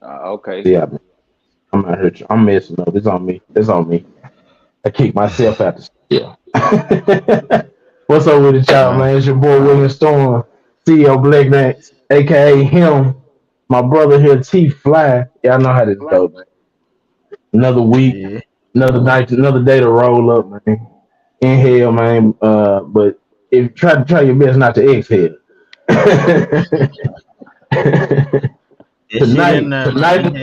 Okay. Yeah, I'm out here. I'm messing up. It's on me. It's on me. I kicked myself out the yeah. What's up with the child, Man, man? It's your boy William Storm, CEO Black Max, aka him. My brother here, T Fly. Y'all know how this go, man. Another week, yeah. another night, another day to roll up, man. Inhale, man. But if try your best not to exhale. That shit in tonight, there, man. tonight,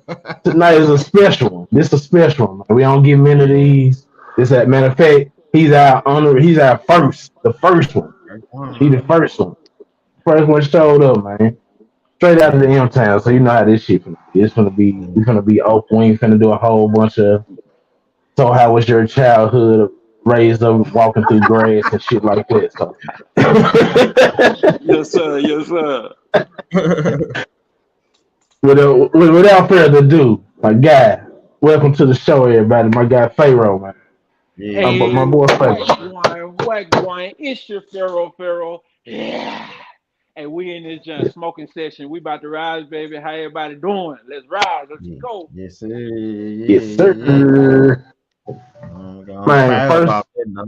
Hell. tonight is a special one. This is a special one. Man. We don't get many of these. This, that matter of fact, he's our honor. He's our first, the first one. First one, He the man. first one. First one showed up, man. Straight out of the Yeah. M town. So you know how this shit finna be. It's gonna be. Yeah. We gonna be open. We ain't finna do a whole bunch of. So how was your childhood? Raised up, walking through grass and shit like that. So Yes, sir. Yes, sir. without further ado, my guy, welcome to the show, everybody. My guy Fayro, man. My Hey, boy Yeah. Fayro. what going? It's your Fayro. Yeah. Hey, we in this smoking session. We about to rise, baby. How everybody doing? Let's rise. Let's Yeah. go. Yes, sir. Yeah, Yes, yeah, yeah. sir. I'm Man, fired first. about that now.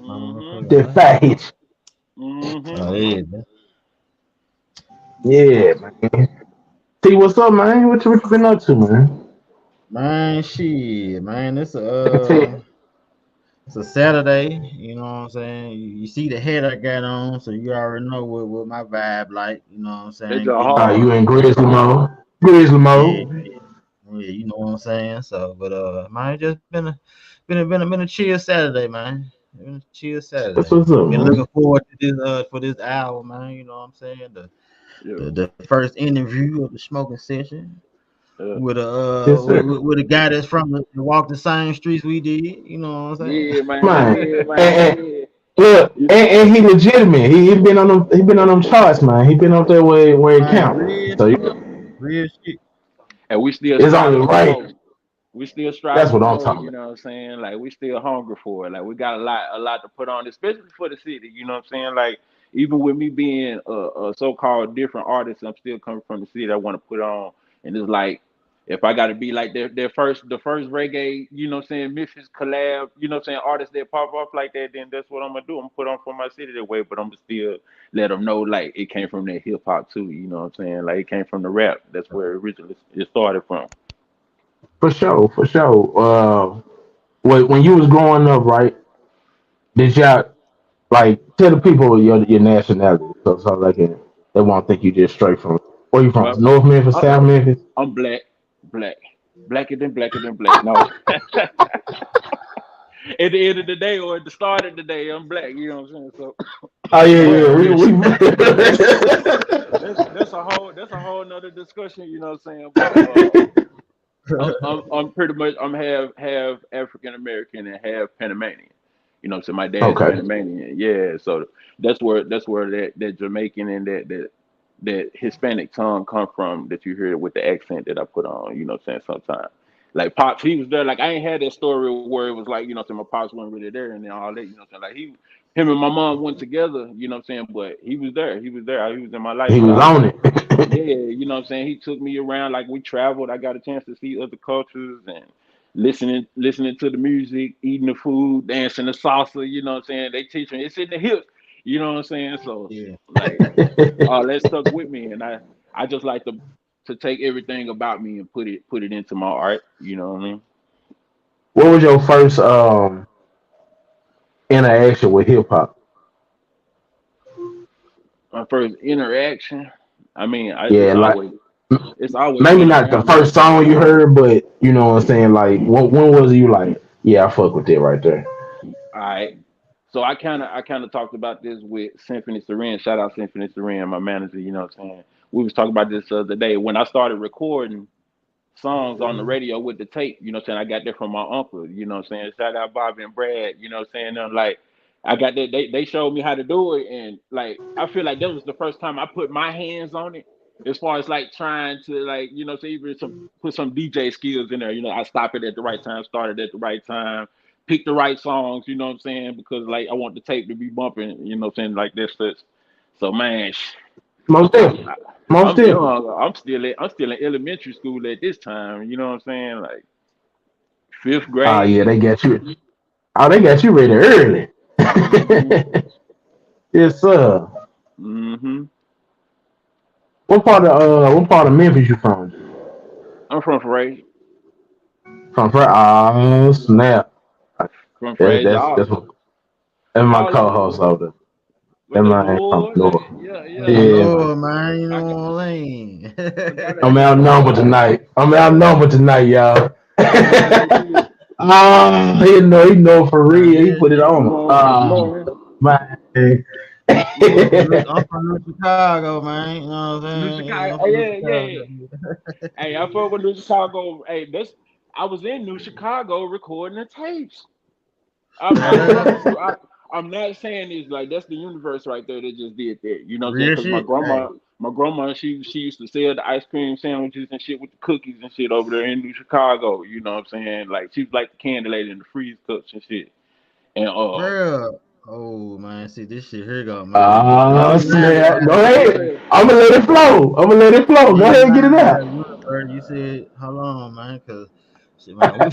Mm-hmm. The fight. Mm-hmm. Oh, yeah. Yeah, man. See what's up, man? What you been up to, man? Man, shit, man. I can tell. It's a Saturday. You know what I'm saying? You see the head I got on, so you already know what my vibe like. You know what I'm It's saying? a Getting hard. You on. in Grizzly mode? Grizzly Yeah, mode. yeah. You know what I'm saying? So, but man, just been a chill Saturday, man. Been a chill That's Saturday. what's up, Been looking man. forward to this for this hour, man. You know what I'm saying? Yeah. The first interview of the smoking session Yeah. Yes, sir. with a guy that's from the walk the same streets we did. You know what I'm Yeah, man. Man, Yeah, man. and, Yeah. look, You- and he legitimate. He been on them. He been on them charts, man. He been up there where it saying? Man, count. real So shit, real shit. And we still it's striving only for right. more. We still That's striving what for I'm more, talking you about. know what I'm saying? Like we still hungry for it. Like we got a lot to put on, especially for the city, you know what I'm saying? Like even with me being a so-called different artist, I'm still coming from the city I want to put on. And it's like if I gotta be like the first reggae, you know what I'm saying, Memphis collab, you know what I'm saying, artists that pop off like that, then that's what I'm gonna do. I'm gonna put on for my city that way, but I'm gonna still let them know like it came from that hip hop too, you know what I'm saying? Like it came from the rap. That's where originally it started from. For sure, for sure. When you was growing up, right? Did y'all like tell the people your nationality so they won't think you just straight from where you from? Well, North Memphis, I, South Memphis? I'm black, blacker than black. No, at the end of the day or at the start of the day, I'm black. You know what I'm saying? So, Oh yeah, but yeah. Real We shit. that's a whole nother discussion. You know what I'm saying? But I'm pretty much I'm half African American and half Panamanian. You know, so my dad's okay. Panamanian. Yeah, so that's where that Jamaican and that Hispanic tongue come from that you hear with the accent that I put on. You know, what I'm saying sometimes. Like pops, he was there. Like I ain't had that story where it was like you know, what I'm saying my pops wasn't really there and then all that. You know, what I'm saying like him and my mom went together. You know, what I'm saying, but he was there. He was there. He was in my life He and was all on that. Yeah, it. you know what I'm saying? He took me around like we traveled. I got a chance to see other cultures and listening to the music, eating the food, dancing the salsa, you know what I'm saying? They teach me it's in the hips, you know what I'm saying? So Yeah. like all that stuck with me and I just like to take everything about me and put it into my art, you know what I mean? What was your first interaction with hip hop? My first interaction, I mean, Yeah, like it's always maybe been not the around me. first song you heard, but you know what I'm saying. Like, when was you like, yeah, I fuck with it right there. All right. So I kind of talked about this with Symphony Serene. Shout out Symphony Serene, my manager. You know what I'm saying? We was talking about this the other day when I started recording songs on the radio with the tape. You know what I'm saying? I got that from my uncle. You know what I'm saying? Shout out Bobby and Brad. You know what I'm saying? And like I got that. They showed me how to do it, and like I feel like that was the first time I put my hands on it. As far as like trying to like even put some DJ skills in there. You know, I stop it at the right time, started at the right time, pick the right songs. You know what I'm saying? Because like I want the tape to be bumping. You know what I'm saying? Like this. So man. Most definitely. I, Most I'm definitely. young. I'm still in elementary school at this time. You know what I'm saying? Like fifth Oh yeah, grade. they got you. Oh, they got you ready early. Mhm. Yes, sir. Mhm. What part of Memphis you from? I'm from Fraser. Oh snap. From That's Fraser. that's All, that's what that's my all over co-host over there. with That the man from Lord. North. Yeah, The yeah. Yeah, man. Lord, man, you I know got, what I mean? I gotta I'm see. outnumbered tonight. I'm outnumbered tonight, y'all. I gotta see. He know for Man, real. He real put it shit. on. Man, Man. man. I'm from New Chicago, man. You know what I'm New saying? Yeah, Chicago. I'm Hey, from New yeah, yeah. Chicago. Hey, I fuck with New Chicago. Hey, that's. I was in New Chicago recording the tapes. I promise you. I'm not saying this like that's the universe right there that just did that. You know what I'm saying? Real Because shit. Hey, my grandma, she used to sell the ice cream sandwiches and shit with the cookies and shit over there in New Chicago. You know what I'm saying? Like she was like the candy lady in the freeze cups and shit. And bro. Oh man, see this shit here go, man. No Oh universe, snap. Go ahead. yeah, I'm gonna let it flow. I'm gonna let it flow. Go yeah, ahead and get it nah, out. bro. Universe. You said, hold on, man, cause shit, man,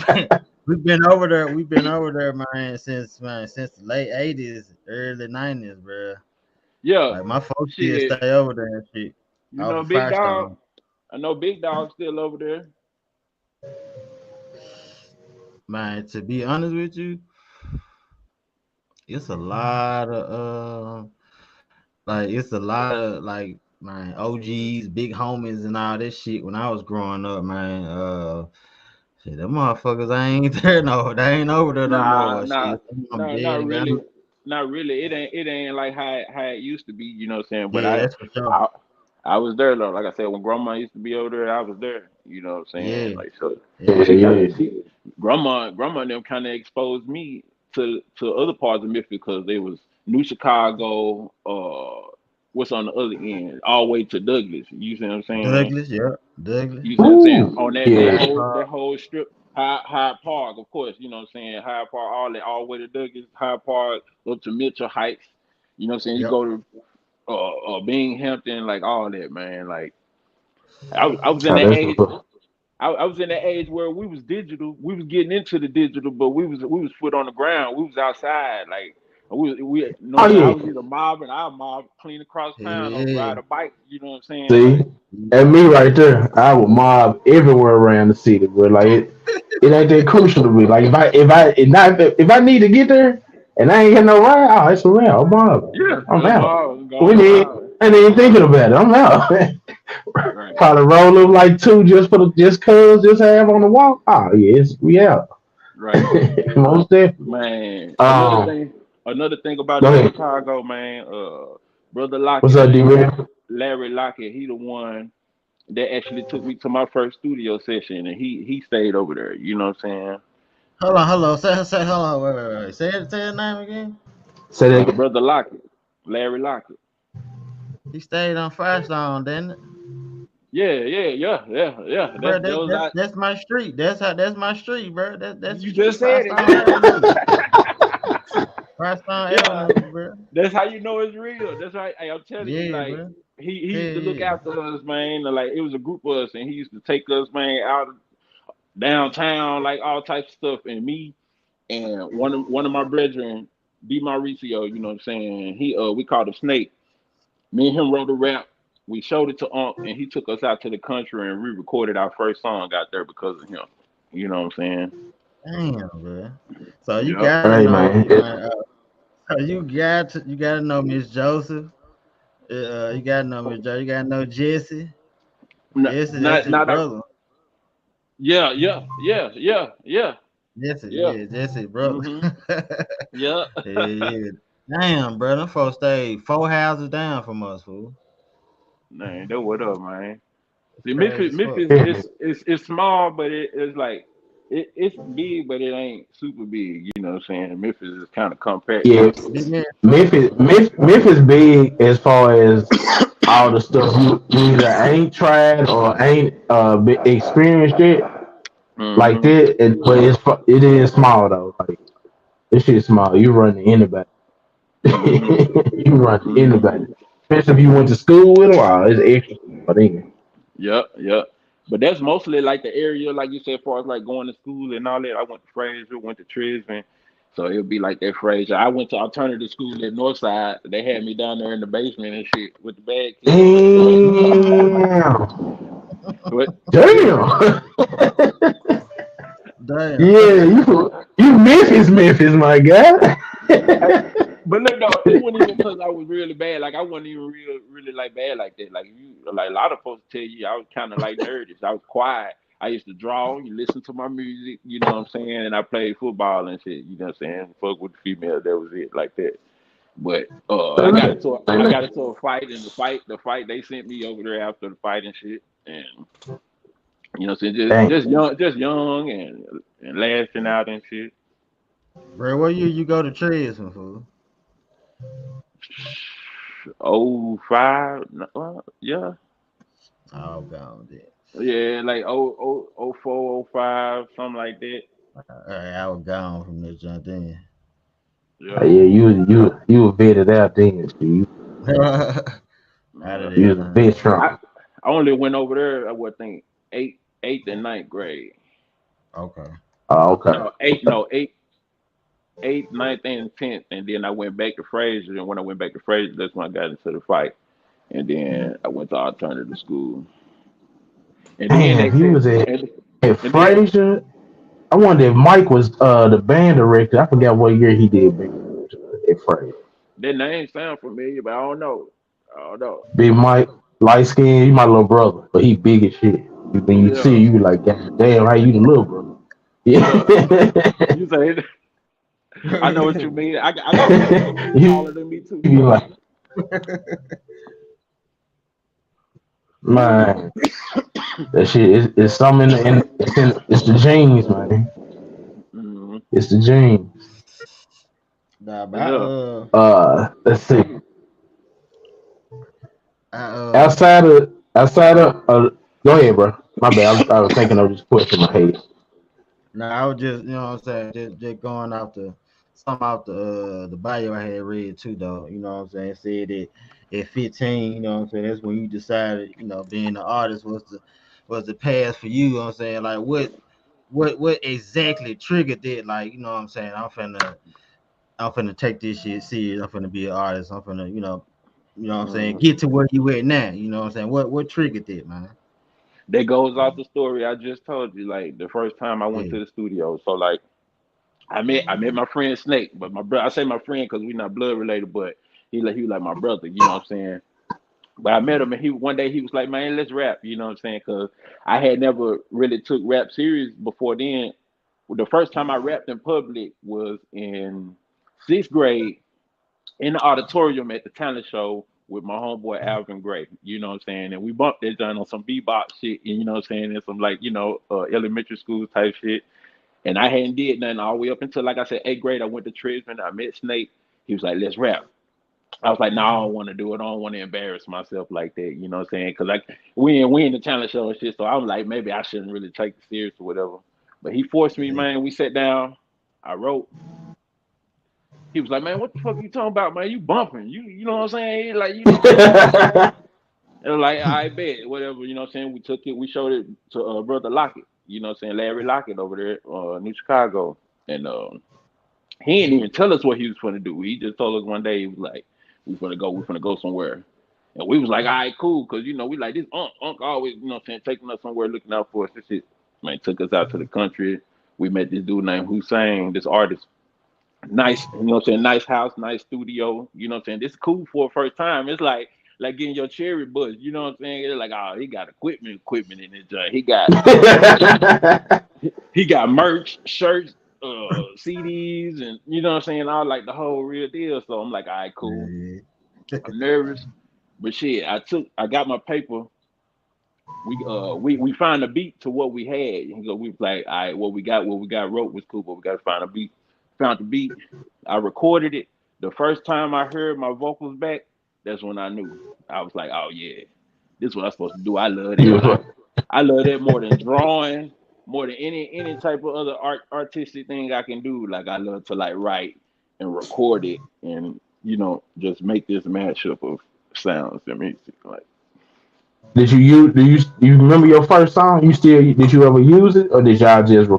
we've been over there. We've been over there, man, since the late '80s, early '90s, bro. yeah, Like my folks still shit. stay over there and shit You off know, of Big Dog. Firestone. I know Big Dog still over there. Man, to be honest with you, it's a lot of it's a lot of like man OGs, big homies, and all this shit. When I was growing up, man, shit, them motherfuckers ain't there no, they ain't over there no Nah, more. nah, Shit, I'm nah, dead not and gone. really, not really. It ain't like how it used to be. You know what I'm saying? But Yeah, that's for sure. I, I was there though. Like I said, when Grandma used to be over there, I was there. You know what I'm saying? Yeah, Like so, yeah, Yeah, she kind of yeah. Grandma and them kind of exposed me to other parts of Memphis because they was New Chicago. What's on the other end, all the way to Douglas. You see what I'm saying? Douglas, yeah, Douglas, You see what I'm saying? Ooh. On that Yeah. whole Park, that whole strip, High Park, of course. You know what I'm saying? High Park, all the way to Douglas, High Park, up to Mitchell Heights. You know what I'm saying? You yep. go to Binghamton, like all that, man. Like I was in Oh, that that's age. I was in that age where we was digital. We was getting into the digital, but we was foot on the ground. We was outside, like we you know what oh I'm saying. I yeah. was either mobbing, I mob clean across town or Yeah, ride a bike. You know what I'm saying? See, Like and me right there, I would mob everywhere around the city, bro. Like it ain't that crucial to me. Like if I need to get there and I ain't got no ride, oh, it's around. I'm mob. yeah, I'm I'm out. mobbing, We going need. wild. I ain't even thinking about it. I'm out. Right. Probably roll up like two just cause just have on the walk. Oh yes, we out. Right. Most definitely. Man, Um, another thing about go New ahead. Chicago, man, brother What's Lockett, up, D man, Red? Larry Lockett, he the one that actually took me to my first studio session, and he stayed over there. You know what I'm saying? hold on, hold on, wait. Say his name again. Say that again. Brother Lockett, Larry Lockett. He stayed on Firestone, didn't it? Yeah. Bro, That was not. that's my street. That's my street, bro. That's You just said it. Firestone Avenue. Firestone Yeah, Avenue, bro. that's how you know it's real. That's right. Hey, I'm telling you, Yeah, like bro. he Hell used to look yeah. after us, man. Like it was a group of us, and he used to take us, man, out downtown, like all types of stuff. And me and one of my brethren, D Mauricio, you know what I'm saying? He we called him Snake. Me and him wrote a rap. We showed it to Unc, and he took us out to the country and re-recorded our first song out there because of him. You know what I'm saying? Damn, bro. So you Yep. gotta Hey know, man, man. So you gotta know Miss Joseph. You gotta know Miss Joe. You gotta know Jesse. Not, Jesse, that's not, his not a, brother. Jesse, yeah. yeah, Jesse, brother. Mhm. Yeah. Yeah. Damn, bro. Them folks stayed 4 houses down from us, fool. Man, that what up, man? It's See, crazy Memphis, as fuck. Memphis is small, but it's like it's big, but it ain't super big. You know what I'm saying? Memphis is kind of compact. yeah, Big man, fuck. Memphis big as far as all the stuff you either ain't tried or ain't experienced it like Hmm. that. But it is small though. Like this shit is small. You run to anybody. Hmm. You run to Hmm. anybody. Especially if you went to school with them, it's extra. But then, Yep, yep. But that's mostly like the area, like you said, as far as like going to school and all that. I went to Fraser, went to Trisman, so it would be like that Fraser. I went to alternative school at Northside. They had me down there in the basement and shit with the bad kids and stuff. damn, But yeah, damn, Damn. yeah, you Memphis, my guy. I, but look, though, it wasn't even because I was really bad. Like I wasn't even really like bad like that. Like you, like a lot of folks tell you, I was kind of like nerdish. I was quiet. I used to draw. You listen to my music. You know what I'm saying? And I played football and shit. You know what I'm saying? Fuck with the female. That was it, like that. But I got into a fight, and the fight they sent me over there after the fight and shit. And you know, what I'm saying Dang. just young and lashing out and shit. Bro, what year you go to Trisman, fool? Oh five, no, yeah. Oh, God, it. Yeah, like oh 04, oh 05, something like that. I was gone from this joint then. Yeah. Yeah, you were vetted out then, Steve. Out of Yeah. You there, was a man. I, veteran. I only went over there, I would think eighth and ninth grade. Okay. Oh, okay. No, eighth, ninth, and tenth, and then I went back to Fraser. And when I went back to Fraser, that's when I got into the fight. And then I went to alternative school. And then Damn, they if you said, was at and then Fraser, I wonder if Mike was the band director. I forgot what year he did band at Fraser. their names sound familiar, but I don't know. I don't know. Big Mike, light skin, he my little brother, but he big as shit. When you see, Yeah, you be like, God damn, how you the little brother? Yeah. yeah. You say I know what you mean. I got a cousin who You taller than me too. be like, man, that shit is something it's the genes, man. Hmm. It's the genes. Nah, but Yeah. Let's see. I Outside of go ahead, bro. My bad. I was thinking of this question in my head. nah, I was just, you know what I'm saying, just going off the bio I had read too, though. You know what I'm saying? It said that at 15, you know what I'm saying, that's when you decided, being an artist was the path for you. You know what I'm saying? Like what exactly triggered it? Like, you know what I'm saying? I'm finna take this shit serious. I'm finna be an artist. I'm finna, what I'm saying, Hmm. get to where you at now. You know what I'm saying? What triggered it, man? That goes off the story I just told you. Like the first time I went Yeah. to the studio. So like I met my friend Snake, but my brother, I say my friend because we not blood related, but he was like my brother. You know what I'm saying? But I met him and he one day he was like, man, let's rap. You know what I'm saying? Because I had never really took rap serious before then. The first time I rapped in public was in sixth grade in the auditorium at the talent show with my homeboy Alvin Gray. You know what I'm saying? And we bumped that joint on some bebop shit, and you know what I'm saying, and some like elementary school type shit. And I hadn't did nothing all the way up until like I said eighth grade. I went to Trisman. I met Snake. He was like, "Let's rap." I was like, "No, I don't want to do it. I don't want to embarrass myself like that." You know what I'm saying? Because like we in the talent show and shit. So I was like, maybe I shouldn't really take it serious or whatever. But he forced me, Yeah. man. We sat down. I wrote. He was like, "Man, what the fuck you talking about, man? You bumping? You know what I'm saying? Like you know what I'm saying?" And I'm like, I bet, whatever, you know what I'm saying? We took it, we showed it to brother Lockett, you know what I'm saying, Larry Lockett over there, New Chicago. And he didn't even tell us what he was gonna do. He just told us one day, he was like, we finna go somewhere. And we was like, all right, cool, because we like this Unc always, you know what I'm saying, taking us somewhere, looking out for us. This shit, man, took us out to the country. We met this dude named Hussein, this artist. Nice, you know what I'm saying? Nice house, nice studio. You know what I'm saying? This is cool for a first time. It's like getting your cherry bush. You know what I'm saying? It's like, oh, he got equipment in his joint. He got merch, shirts, CDs, and you know what I'm saying? All like the whole real deal. So I'm like, all right, cool. Yeah. I'm nervous, but shit, I got my paper. We found a beat to what we had. And so we was like, all right, what we got wrote was cool, but we got to find a beat. Found the beat. I recorded it. The first time I heard my vocals back, that's when I knew. I was like, oh yeah, this is what I'm supposed to do. I love that. Like, I love that more than drawing, more than any type of other artistic thing I can do. Like I love to like write and record it, and just make this mashup of sounds and music. Like, Did you use? Do you remember your first song? You still did you ever use it, or did y'all just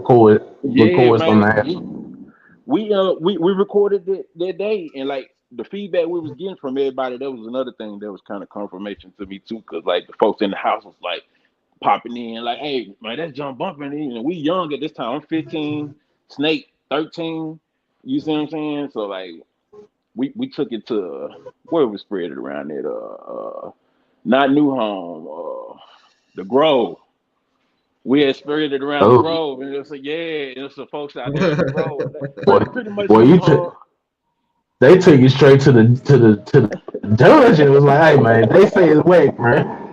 yeah, record on man, the album? we recorded it that day, and like the feedback we was getting from everybody, that was another thing that was kind of confirmation to me too, cause like the folks in the house was like popping in, like, hey man, that's John bumping in, and we young at this time. I'm 15, Snake 13. You see what I'm saying? So like we took it to where we spread it around it, not New Home, the Grove. We had spread it around the Oh, Grove, and it was like, yeah, there's some folks out there in the Grove, boy, but pretty much boy, New Home. they took you straight to the dungeon. It was like, hey man, they say it's whack, man.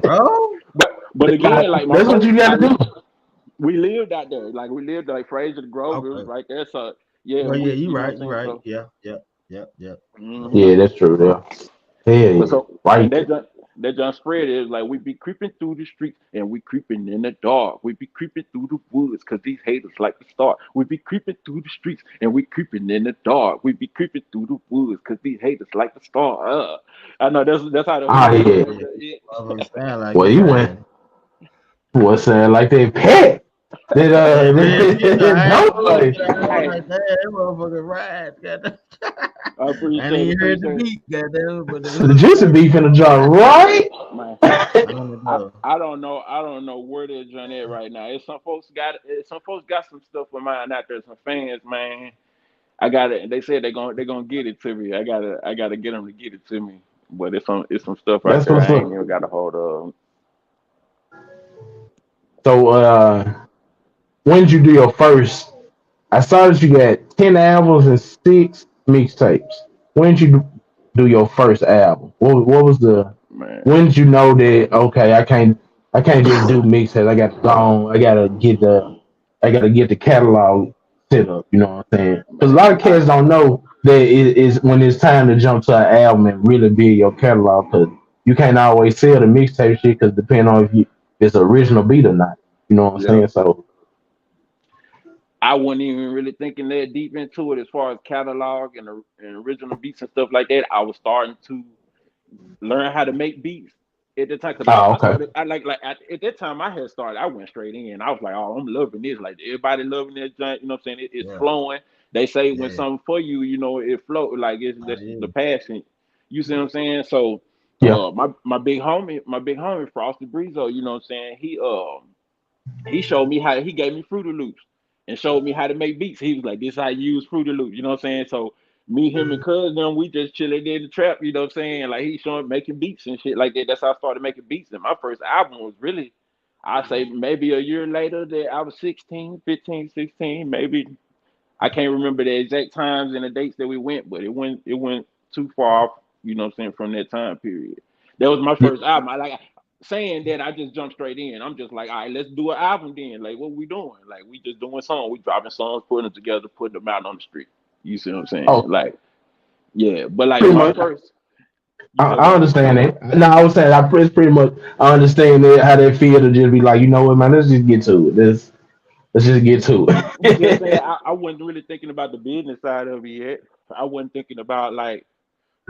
Bro. But again, like my That's what folks, you got to like do. we lived out there, like we lived like Fraser the Grove, it was Okay. right there. So yeah, Well, yeah, we, you you know what right. I'm You saying. right. So, Yeah. Yep. Yep. Yep. hmm Yeah, that's true. Yeah, but yeah, so and right. that John spread is like we be creeping through the streets and we creeping in the dark. We be creeping through the woods because these haters like to start. We be creeping through the streets and we creeping in the dark. We be creeping through the woods because these haters like to start. I know that's how the Ah, hook go. yeah. Motherfucker sound like Well, you you went. riding. What's that like that pet? That Hey, real shit though. that I ain't dope like. bullshit. I was Hey, like, damn, that motherfucker ride. Goddamn. I I ain't appreciate even heard the it, beat, goddamn, but the The hook juice right beef in the jar, right? man. on the I, door. I don't know where they're John at right now. If some folks got some stuff of mine out there, some fans, man. I got it. They said they're gonna get it to me. I gotta get them to get it to me. But it's some stuff out That's there what's I ain't up. even got a hold of. So, when did you do your first? I saw that you got 10 albums and 6 mixtapes. When did you do your first album? What was the? Man, When did you know that okay, I can't just do mixtapes. I got to go on. I gotta get the catalog set up. You know what I'm saying? Because a lot man, of cats don't know that it is when it's time to jump to an album and really build your catalog. Because you can't always sell the mixtape shit because depending on if it's original beat or not. You know what I'm yeah. saying? So, I wasn't even really thinking that deep into it as far as catalog and original beats and stuff like that. I was starting to learn how to make beats at the time because oh, I okay. started. I like at that time I had started. I went straight in. I was like, oh, I'm loving this. Like everybody loving this joint. You know what I'm saying? It's Yeah, flowing. They say when yeah, something for you, it flow like it's oh, that's yeah. the passion. You see what I'm saying? So Yeah. my big homie Frosty Breezo, you know what I'm saying? He showed me how he gave me Fruity Loops and showed me how to make beats. He was like, "This is how you use Fruity Loops." You know what I'm saying? So me, him, and Cuz them, we just chilling in the trap. You know what I'm saying? Like he showing making beats and shit like that. That's how I started making beats. And my first album was really, I say maybe a year later that I was 16, 15, 16, maybe. I can't remember the exact times and the dates that we went, but it went too far off, you know what I'm saying, from that time period. That was my Yeah. first album. I like saying that I just jumped straight in. I'm just like, all right, let's do an album then. Like what we doing? Like we just doing songs. We dropping songs, putting them together, putting them out on the street. You see what I'm saying? Oh, Like, yeah. But like pretty my much. first you I, said I what? understand it. No, I was saying it's pretty much. I understand it, how they feel to just be like, you know what, man, let's just get to it. Let's just get to You see what I'm saying? it. I wasn't really thinking about the business side of it yet. I wasn't thinking about like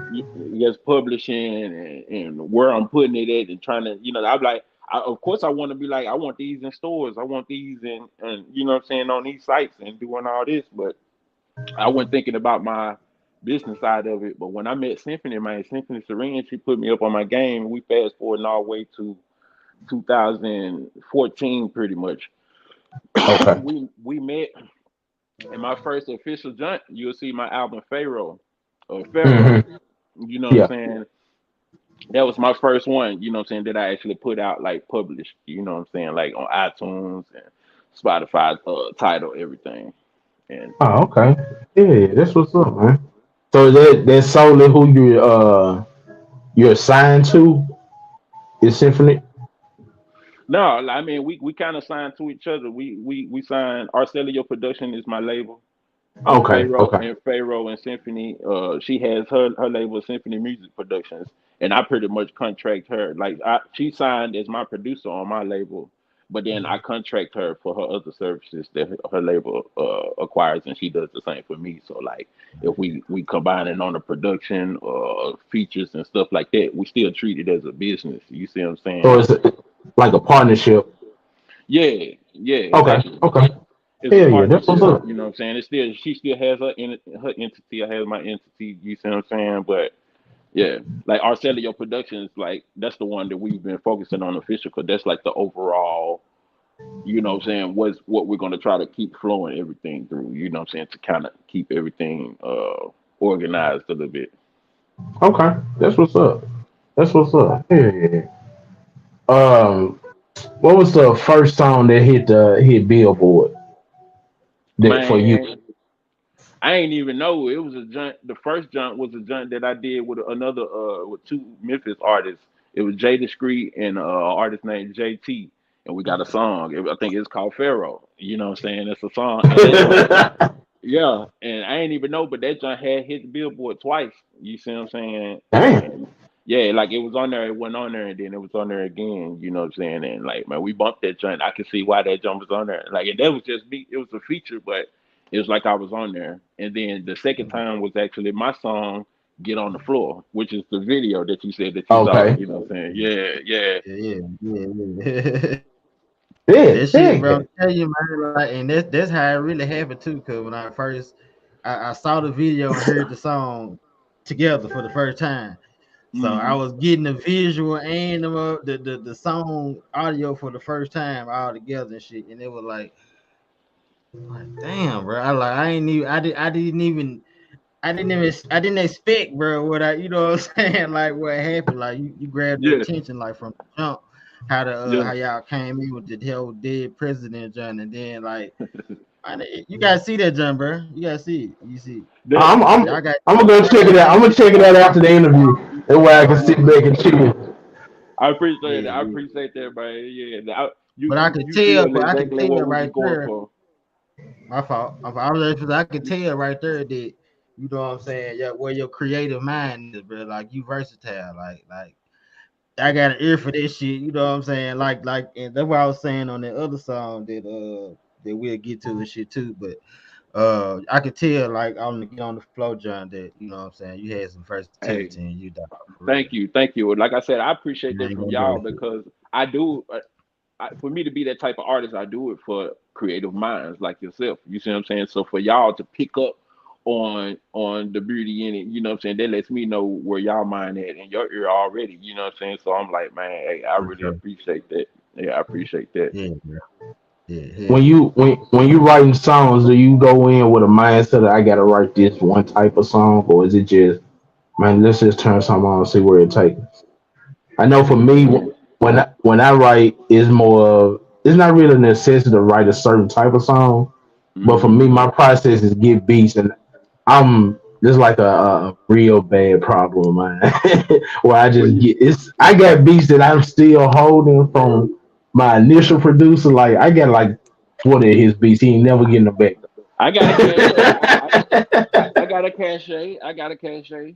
yes, publishing and where I'm putting it at and trying to, I'm like, of course I want to be like, I want these in stores, I want these and you know what I'm saying on these sites and doing all this, but I wasn't thinking about my business side of it. But when I met Symphony, man, Symphony Serene, she put me up on my game. We fast forward all the way to 2014, pretty much. Okay. We met in my first official joint. You'll see my album Fayro or Fayro. Hmm. You know what I'm Yeah. saying? That was my first one, you know what I'm saying, that I actually put out like published, you know what I'm saying, like on iTunes and Spotify, title, everything. And Oh, okay. Yeah, that's what's up, man. So that's solely who you're assigned to is Symphony. no, I mean we kind of signed to each other. We signed Arcelio Production is my label. Okay. Okay. Pharaoh and Symphony. She has her label Symphony Music Productions, and I pretty much contract her. Like she signed as my producer on my label, But then I contract her for her other services that her label acquires, and she does the same for me. So like, if we combine it on the production or features and stuff like that, we still treat it as a business. You see what I'm So saying? it's like a partnership. Yeah, yeah, Okay, exactly. okay. It's a Yeah, yeah, that's what's partnership. up. You know what I'm saying? It's still she still has her entity. I have my entity. You see what I'm saying? But yeah, like Arcelio Productions, like that's the one that we've been focusing on official, because that's like the overall. You know what I'm saying? What's what we're gonna try to keep flowing everything through. You know what I'm saying? To kind of keep everything organized a little bit. Okay, that's what's up. That's what's up. Yeah, yeah. What was the first song that hit Billboard that for you? Man, I ain't even know it was a junk. The first junk was a junk that I did with another with two Memphis artists. It was Jay Discreet and artist named JT, and we got a song. I think it's called Fayro. You know what I'm saying? It's a song, and that junk, yeah. And I ain't even know, but that junk had hit the Billboard twice. You see what I'm saying? Damn. And yeah, like it was on there, it went on there, and then it was on there again. You know what I'm saying? And like, man, we bumped that joint. I could see why that junk was on there. Like, and that was just me. It was a feature, but it was like I was on there. And then the second time was actually my song, Get on the Floor, which is the video that you said that you saw. Okay. You know what I'm saying? Yeah, yeah. Yeah, yeah, yeah. Yeah, That shit, bro. yeah. I'm telling you, man. Like, and that's how it really happened too. Cause when I saw the video and heard the song together for the first time, so I Hmm. was getting the visual and the song audio for the first time all together and shit, and it was like damn, bro. I ain't even I didn't expect, bro, what I you know what I'm saying, like what happened, like you grabbed the Yeah, attention like from the jump, yeah. how y'all came in with the whole dead president John, and then like you gotta see that John, bro. You gotta see it. You see, That I'm I'm y'all got I'm gonna go check it out. I'm gonna check it out after the interview. That way I can sit back and chill. I appreciate it. yeah, I yeah. appreciate that, man. Yeah, you But you you feel I could exactly tell what we was right going there. for. My fault. I could tell right there that you know what I'm saying. Yeah, where your creative mind is, bro. Like you versatile. Like I got an ear for this shit. You know what I'm saying? And that's what I was saying on that other song that we'll get to and shit too. But I could tell like on the Get on the Flow, John, that you know what I'm saying. You had some Hey, versatility in you, dog, for real. thank you, thank you. Like I said, I appreciate You that ain't from gonna y'all, bullshit. because I do. For me to be that type of artist, I do it for creative minds like yourself. You see what I'm saying? So for y'all to pick up on the beauty in it, you know what I'm saying? That lets me know where y'all mind at in your ear already. You know what I'm saying? So I'm like, man, hey, I For really sure. appreciate that. Yeah, I appreciate that. Yeah, bro. Yeah, When hell you when you writing songs, do you go in with a mindset that I gotta write this one type of song, or is it just man, let's just turn something on and see where it takes us? I know for me, Mm, when I write, it's more of it's not really a necessity to write a certain type of song, but for mm-hmm. me, my process is get beats, and I'm just like a real bad problem, man. Where I Well, just get it's I got beats that I'm still holding from my initial producer. Like I got like 40 of his beats. He ain't never getting them back. I got a cachet. I got a cachet. I got a cachet.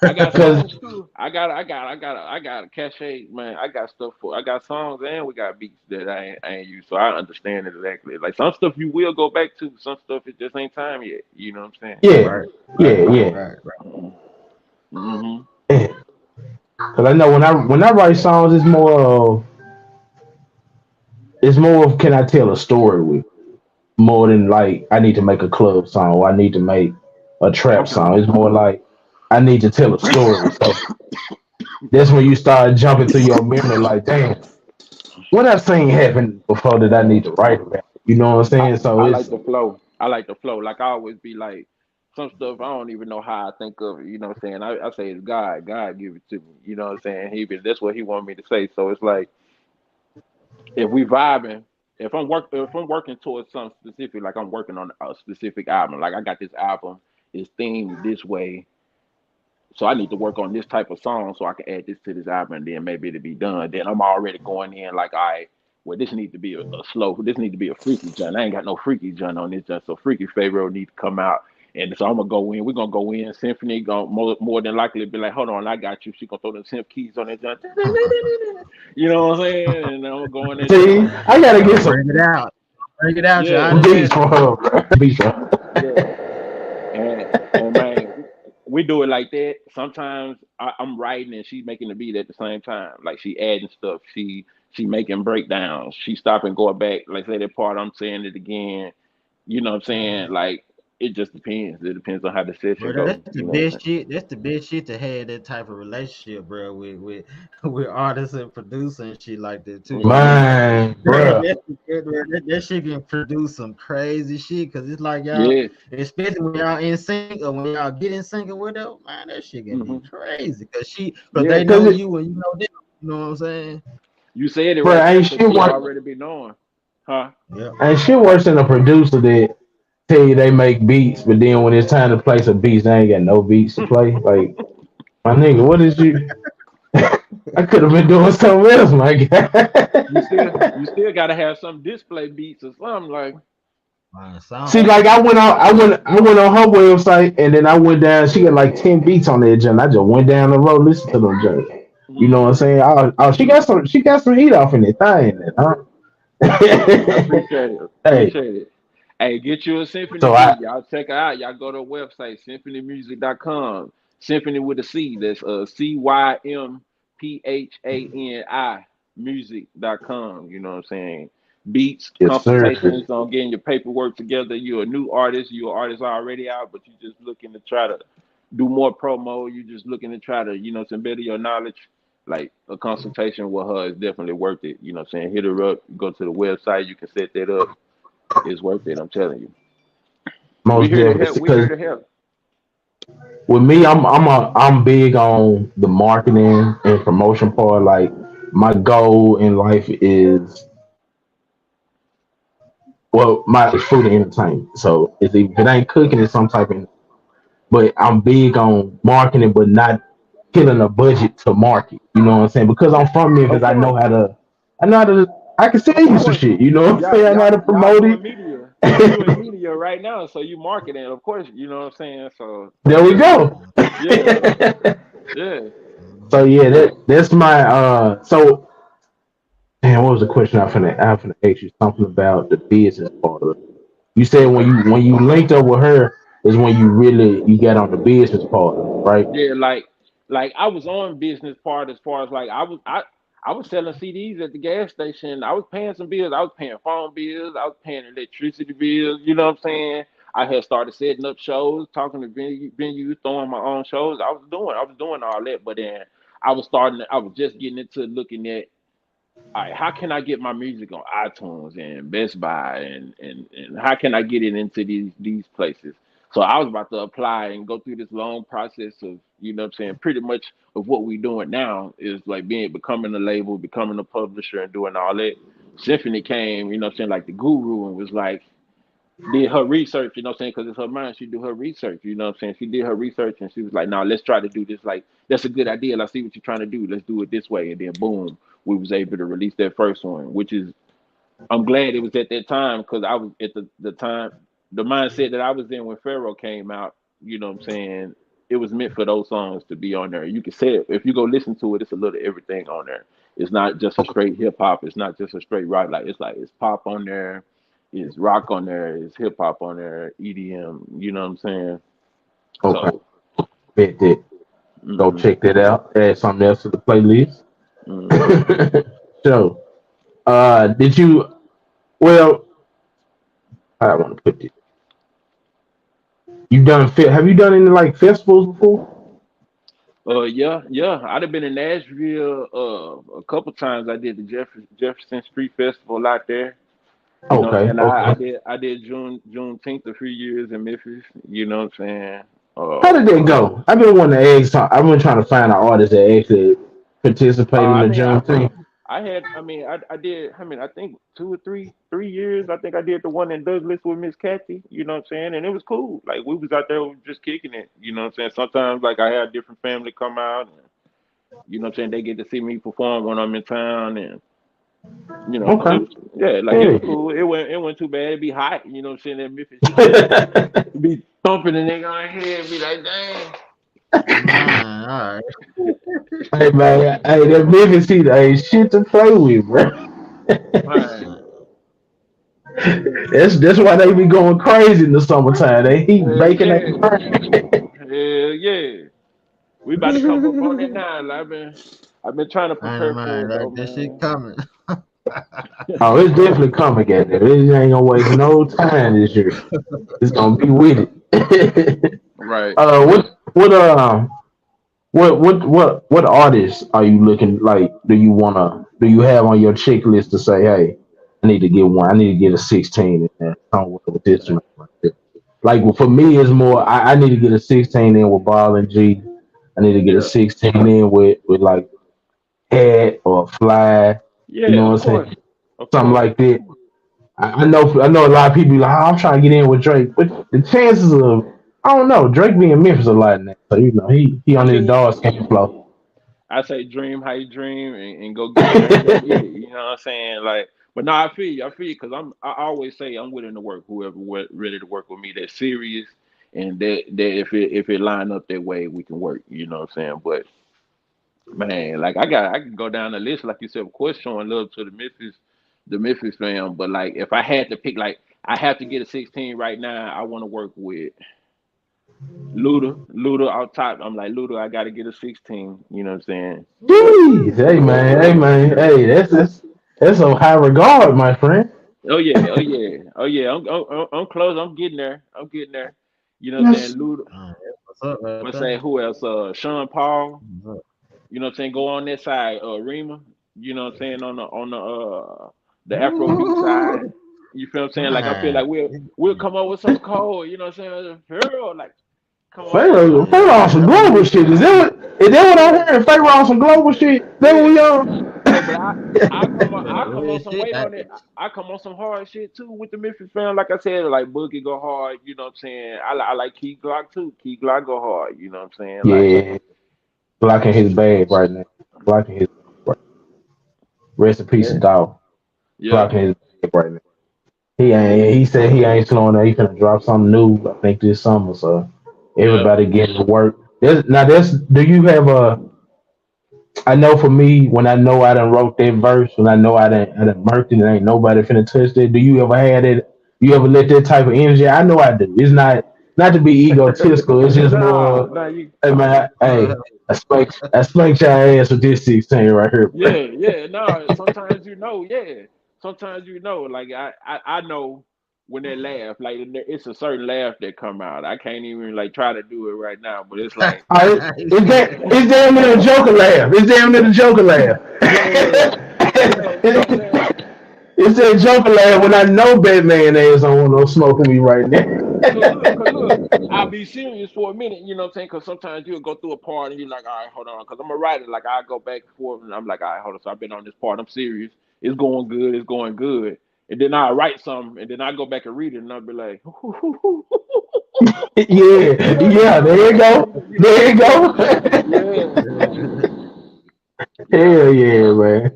I got Cause songs too. I got a cachet, man. I got stuff for. I got songs and we got beats that I ain't used, so I understand it exactly. Like some stuff you will go back to, some stuff it just ain't time yet. You know what I'm yeah, right, yeah, right, right, yeah. right, right. saying? Mm-hmm. Yeah. Cause I know when I write songs, it's more of can I tell a story with more than like I need to make a club song or I need to make a trap Okay. song. It's more like I need to tell a story. So that's when you start jumping through your memory like, damn, what I've seen happen before that I need to write about. You know what I'm I saying? So I it's like the flow. I like the flow. Like I always be like some stuff I don't even know how I think of it. You know what I'm saying? I say it's God. God give it to me. You know what I'm saying? That's what he wanted me to say. So it's like if we vibing, if I'm working towards something specific, like I'm working on a specific album, like I got this album is themed this way, so I need to work on this type of song so I can add this to this album, and then maybe it'll be done. Then I'm already going in like, all right, well this needs to be a slow, this need to be a freaky joint. I ain't got no freaky joint on this joint, so freaky Fayro need to come out, And so I'm gonna go in. We're gonna go in. Symphony gonna more than likely be like, hold on, I got you. She gonna throw the synth keys on that joint. You know what I'm saying? And I'm gonna go in that See, joint. I gotta get some Bring it out. Bring it out. Your Yeah, beats for automatic. her, bro. Beats for her. yeah. And man, we do it like that. Sometimes I'm writing and she's making the beat at the same time. Like she adding stuff. She making breakdowns. She stopping, going back. Like say that part, I'm saying it again. You know what I'm saying? Like it just depends. It depends on how the session Bro, goes. that's the You know what I'm best saying? shit. That's the best shit to have that type of relationship, bro, with with artists and producer and shit like that too. Cause Hmm. Man, that, bro. that shit can produce some crazy shit. Cause it's like y'all, Yeah. especially when y'all in sync or when y'all get in sync with them, man, that shit can be Hmm. crazy. Cause Yeah. they Cause know it, you and you know them. You know what I'm saying? You said it bro, right there, cause she already be knowing, huh? Yep. ain't shit worse than a producer that tell you they make beats, but then when it's time to play some beats, they ain't got no beats to play. Like, my nigga, what is you? I could have been doing something else, my guy. You still gotta have some display beats or something like. Man, See, something. like I went on her website and then I went down. She got like 10 beats on there, and I just went down the road, listen to them, joints. You know what I'm Hmm. saying? Oh, she got some heat off in it, thing, huh? I appreciate it. Hey, Appreciate it. Hey, get you a symphony so beat. Y'all check it out. Y'all go to the website, symphonymusic.com. Symphony with a C. That's CYMPHANI music.com. You know what I'm saying? Beats, yes, sir. consultations on getting your paperwork together. You're a new artist. You're an artist already out, but you're just looking to try to do more promo. You're just looking to try to, better your knowledge. Like a consultation with her is definitely worth it. You know what I'm saying? Hit her up, go to the website, you can set that up. It's worth it. I'm telling you. We Most here to definitely, help. We here because to help. with me, I'm big on the marketing and promotion part. Like my goal in life is well, my food and entertainment. So if it ain't cooking, it's some type of. But I'm big on marketing, but not killing a budget to market. You know what I'm saying? Because I'm from Memphis, Of course. I know how to, I can sell Of you some course. shit. You know what I'm Y'all, saying? I know how y'all, to y'all promote doing it. media. You in media right now, so you marketing. Of course, you know what I'm saying. So There we yeah, go. yeah, yeah. So yeah, that's my so damn, what was the question I finna ask you something about the business part of it. You said Okay. when you linked up with her is when you got on the business part of it, right? Yeah, like I was on business part as far as like I was selling CDs at the gas station. I was paying some bills. I was paying phone bills. I was paying electricity bills. You know what I'm saying? I had started setting up shows, talking to venues, throwing my own shows. I was doing all that, but then I was just getting into looking at, all right, how can I get my music on iTunes and Best Buy and how can I get it into these places? So I was about to apply and go through this long process of, you know what I'm saying, pretty much of what we doing now is like becoming a label, becoming a publisher and doing all that. Symphony came, you know what I'm saying, like the guru and was like, did her research, you know what I'm saying? Because it's her mind. She do her research, you know what I'm saying? She did her research and she was like, "Now let's try to do this. Like, that's a good idea. Let's see what you're trying to do. Let's do it this way." And then boom, we was able to release that first one, which is I'm glad it was at that time because I was at the time, the mindset that I was in when Fayro came out, you know what I'm saying? It was meant for those songs to be on there. You can say it. If you go listen to it, it's a little everything on there. It's not just a straight hip hop. It's not just a straight rock. Like it's pop on there, it's rock on there, it's hip hop on there, EDM. You know what I'm saying? Okay, So, bet that. Go mm-hmm, check that out. Add something else to the playlist. mm-hmm. So, did you? Well, I want to put this. Have you done any like festivals before? Yeah. I'd have been in Nashville a couple times. I did the Jefferson Street Festival out there. You know what I'm Okay, saying? I okay. did I did Juneteenth a few years in Memphis. You know what I'm saying? How did that go? I've been wanting to ask. I've been trying to find an artist that actually participated in I the mean June thing. I did I think 2 or 3 years. I think I did the one in Douglas with Miss Kathy. You know what I'm saying? And it was cool. Like we was out there just kicking it. You know what I'm saying? Sometimes like I had different family come out and you know what I'm saying, they get to see me perform when I'm in town and it Okay. was yeah, like it was Hey. cool. It went too bad. It'd be hot, you know what I'm saying, in Memphis heat. It'd be bumping and they gonna hear be like, dang. Man, all right. Hey man, hey that Memphis heat ain't shit to play with, bro. Man. That's why they be going crazy in the summertime. They heat Hell baking that yeah. burn. Hell yeah. We about to come up on it now. Like, I've been trying to Man, prepare for man, it though, like this shit man. coming. Oh, it's definitely coming at there. It ain't gonna waste no time this year. It's gonna be with it. Right. What artists are you looking like? Do you have on your checklist to say, hey, I need to get one. I need to get a 16 in there somewhere with this man right there. Like well, for me, it's more. I need to get a 16 in with Ball and G. I need to get a Yeah. 16 in with like Head or Fly. You Yeah, know of what I'm course. saying? Of Something course. like that. I know a lot of people be like, oh, I'm trying to get in with Drake, but the chances of I don't know Drake being in Memphis a lot now, so he on his Yeah. dog schedule flow. I say dream how you dream and go get in there and go get it. You know what I'm saying? Like, but no, I feel you. I feel you because I always say I'm willing to work whoever ready to work with me. That's serious and that if it line up that way, we can work. You know what I'm saying? But man, like I can go down the list like you said. Of course, showing love to the Memphis fam. But like if I had to pick, like I have to get a 16 right now. I want to work with Luda out top. I'm like Luda. I got to get a 16. You know what I'm saying? But Jeez, hey man, hey, that's some high regard, my friend. oh yeah, oh yeah, oh yeah. I'm close. I'm getting there. I'm getting there. You know what I'm saying? Yes. Luda. That's what's up right Let's there. say who else? Sean Paul. What's up? You know what I'm saying? Go on that side. Rima. You know what I'm saying? On the Afrobeat Ooh, side. You feel what I'm saying? Like I feel man. like we'll come up with something cold. You know what I'm saying? Fayro, like come on with Pharaoh, something. Pharaoh on some Yeah, global shit. Is that what Yeah, I heard? Pharaoh on some global shit. That what yeah. we on? Hey, but I come on real some shit. weight on it. I come on some hard shit too with the Memphis fam. Like I said, like Boogie go hard. You know what I'm saying? I like Key Glock too. Key Glock go hard. You know what I'm saying? Like Yeah, blocking his bag right now. Blocking his rest in peace, yeah, of dog. yeah, Blocking his bag right now. He ain't. He said he ain't slowing down. He finna drop something new. I think this summer. So yeah. everybody getting to work. Do you have a? I know for me, when I know I done wrote that verse, when I done murked it, and ain't nobody finna touch that. Do you ever had it? You ever let that type of energy? I know I do. It's not to be egotistical. It's just Nah, more. nah. You. Hey man, hey, I spanked your ass with this 16 right here, bro. Yeah, yeah. No, sometimes yeah. Sometimes like I know when they laugh, like it's a certain laugh that come out. I can't even like try to do it right now, but it's like, All right, He it's damn near a Joker laugh. It's damn near the Joker laugh. yeah, yeah. You know what I'm saying? It's that Joker laugh when I know Batman ass don't want no smoke with me right now. Cause look, I'll be serious for a minute, you know what I'm saying? Cause sometimes you'll go through a part and you're like, all right, hold on, cause I'm a writer, like I go back and forth and I'm like, all right, hold on, so I've been on this part, I'm serious, it's going good, and then I write something and then I go back and read it and I'll be like, Yeah, yeah, there you go. you know what There I'm you saying? go. Yeah, yeah, Hell yeah, man.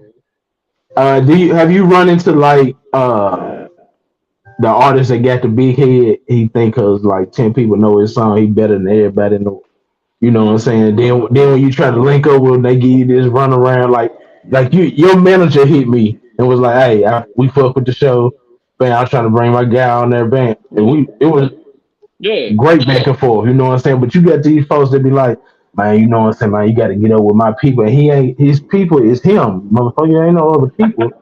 Have you run into like the artist that got the big head? He think cause like 10 people know his song, he better than everybody know. You know what I'm mm-hmm. saying? Then when you try to link up with them, they give you this run around like your manager hit me and was like, hey, we fuck with the show. Man, I was trying to bring my guy on there, band, and Yeah, it was yeah, great back and forth. You know what I'm saying? But you got these folks that be like, man, you know what I'm saying, man, you got to get up with my people. And he ain't his people is him, motherfucker. Ain't no other people.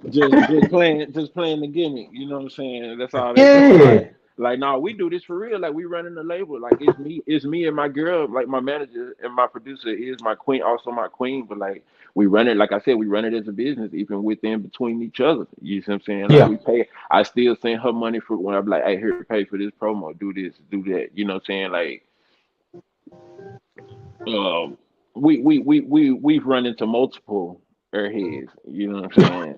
just, just, just playing the gimmick. You know what I'm saying? That's all they doing. Like, Yeah, like, no, we do this for real. Like, we running the label. Like, it's me and my girl. Like, my manager and my producer is my queen, also my queen. But like, we run it. Like I said, we run it as a business, even within between each other. You see what I'm saying? Like, yeah. we pay. I still send her money for when I'm like, hey, here, pay for this promo. Do this, do that. You know what I'm saying? Like, um, we've run into multiple airheads. You know what I'm saying?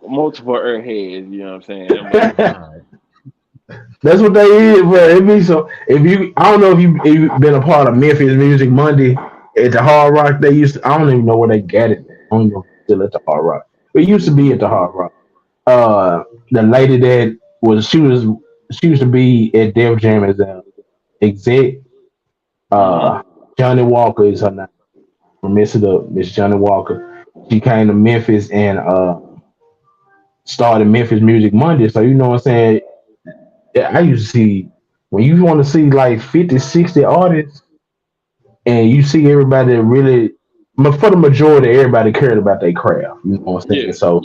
Multiple airheads, you know what I'm saying? But That's what they is, bro. It be so. If you, I don't know if you been a part of Memphis Music Monday at the Hard Rock. They used. To, I don't even know where they got it. I don't know if it's still at the Hard Rock. It used to be at the Hard Rock. The lady that was she was she used to be at Def Jam as an exec. Mm-hmm. Uh, Johnny Walker is her name. From Miss It Up, Miss Johnny Walker. She came to Memphis and started Memphis Music Monday. So you know what I'm saying? Yeah, I used to see when you want to see like 50, 60 artists and you see everybody that really, for the majority, everybody cared about their craft. You know what I'm saying? Yeah. So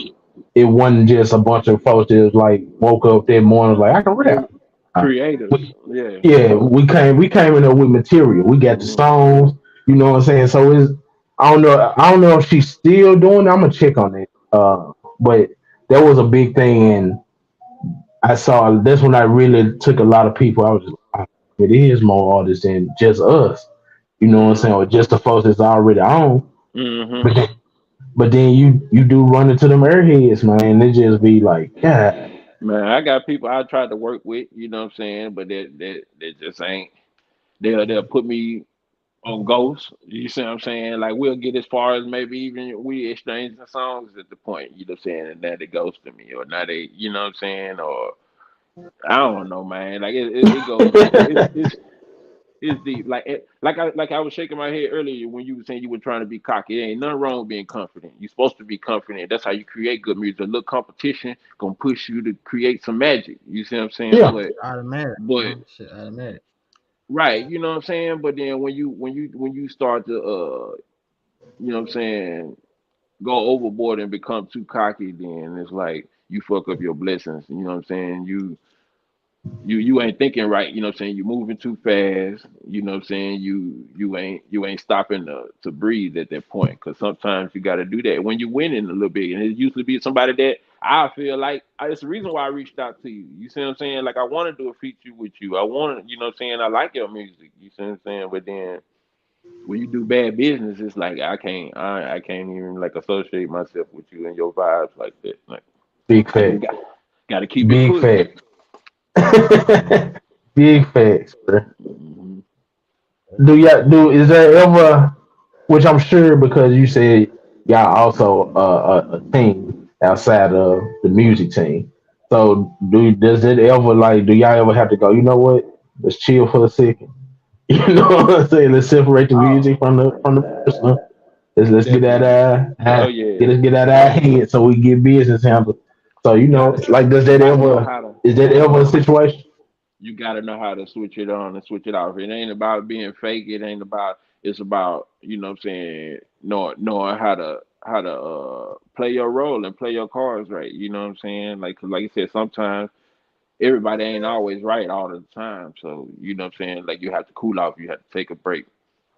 it wasn't just a bunch of folks that was like woke up that morning like I can rap. Uh, Creators. Yeah. yeah, we came in there with material. We got the Mm-hmm. songs. You know what I'm saying? So it's I don't know if she's still doing it. I'm gonna check on it. But that was a big thing, and I saw that's when I really took a lot of people. I was just like, it is more artists than just us. You know what I'm saying? Mm-hmm. Or just the folks that's already on. Mm-hmm. But then you do run into them airheads, man. They just be like, yeah, Man, I got people I tried to work with, you know what I'm saying, but they just ain't. They'll put me on ghost. You see what I'm saying? Like we'll get as far as maybe even we exchanging songs at the point, you know what I'm saying, and now they ghosting me or now they, you know what I'm saying, or I don't know, man. Like it goes, it's deep. Like I was shaking my head earlier when you were saying you were trying to be cocky. There ain't nothing wrong with being confident. You're supposed to be confident. That's how you create good music. A little competition gonna push you to create some magic. You see what I'm saying? yeah, Automatic, But shit, automatic. right, you know what I'm saying. But then when you start to you know what I'm saying, go overboard and become too cocky, then it's like you fuck up your blessings. You know what I'm saying? You ain't thinking right, you know what I'm saying? You moving too fast, you know what I'm saying? You ain't stopping to breathe at that point because sometimes you got to do that when you're winning a little bit. And it usually be somebody that I feel like it's the reason why I reached out to you. You see what I'm saying? Like I want to do a feature with you. I want to, you know what I'm saying? I like your music. You see what I'm saying? But then when you do bad business, it's like I can't even like associate myself with you and your vibes like that. Like big I just facts, got to keep it big pushing. facts, big facts, bro. Hmm. Do y'all do? Is there ever, which I'm sure because you said y'all also a team outside of the music team. So does it ever like do y'all ever have to go? You know what? Let's chill for a second. You know what I'm saying? Let's separate the Oh, music from the personal. Let's get out definitely. Oh let's yeah. get out our head so we get business handled. So Gotta like does you that gotta know ever how to is that ever a situation? you gotta know how to switch it on and switch it off. It ain't about being fake. It ain't about it's about, you know what I'm saying, knowing how to play your role and play your cards right. You know what I'm saying? Like 'cause like I said, sometimes everybody ain't always right all the time. So you know what I'm saying? Like you have to cool off, you have to take a break.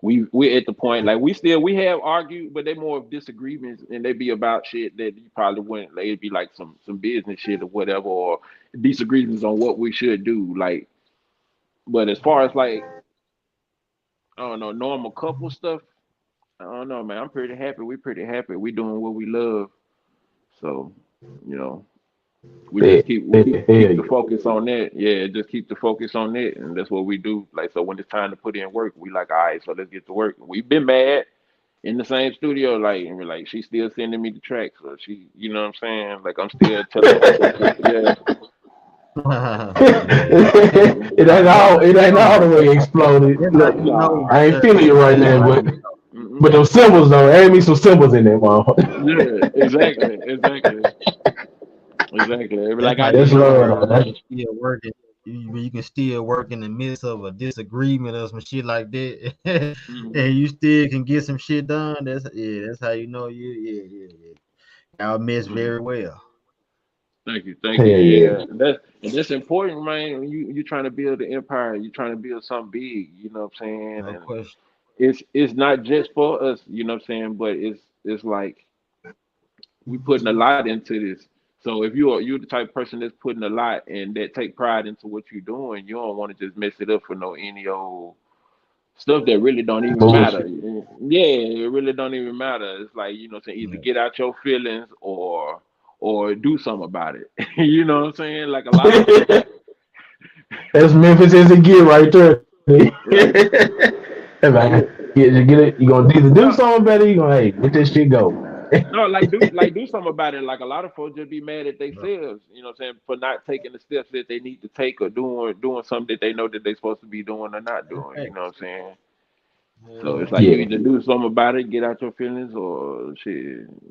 We're at the point like we have argued, but they more of disagreements and they be about shit that you probably wouldn't like it'd be like some business shit or whatever or disagreements on what we should do. Like but as far as like I don't know, normal couple stuff, I don't know, man. I'm pretty happy. We pretty happy. We doing what we love. So, you know, we just keep Hell the yeah. focus on that. Yeah, just keep the focus on that, and that's what we do. Like so, when it's time to put in work, we like, all right, so let's get to work. We've been mad in the same studio, like, and we're like, she's still sending me the tracks, or she, you know what I'm saying? Like, I'm still telling her what to, yeah. Yeah. It ain't all the way exploded. That's how Look, you know. Nah, I ain't feeling you right now, nah. but Mm-mm. them symbols though, add me some symbols in there, motherfucker. Yeah, exactly. That's Like how I you That's did. know love when though. you can still work it. When you can still work in the midst of a disagreement or some shit like that, Mhm. and you still can get some shit done. That's how you know yeah. Y'all miss Mhm. very well. Thank you, thank you. Hell yeah. Yeah, that's important, man. When you trying to build an empire, you trying to build something big. You know what I'm saying? No And question. it's not just for us. You know what I'm saying? But it's like we putting a lot into this. So if you're the type of person that's putting a lot and that take pride into what you're doing, you don't want to just mess it up for no any old stuff that really don't even matter. Bullshit. Yeah, it really don't even matter. It's like, you know what I'm saying, either Yeah. get out your feelings or do something about it. You know what I'm saying? Like a lot of stuff. That's Memphis as it get right there. Right. Hey man, Yeah. get it. You gonna either do No. something better. You gonna hey let this shit go. No, do something about it. Like a lot of folks just be mad at themselves, you know what I'm saying, for not taking the steps that they need to take or doing something that they know that they're supposed to be doing or not doing, you know what I'm saying? So it's like you Yeah. either do something about it, get out your feelings, or shit,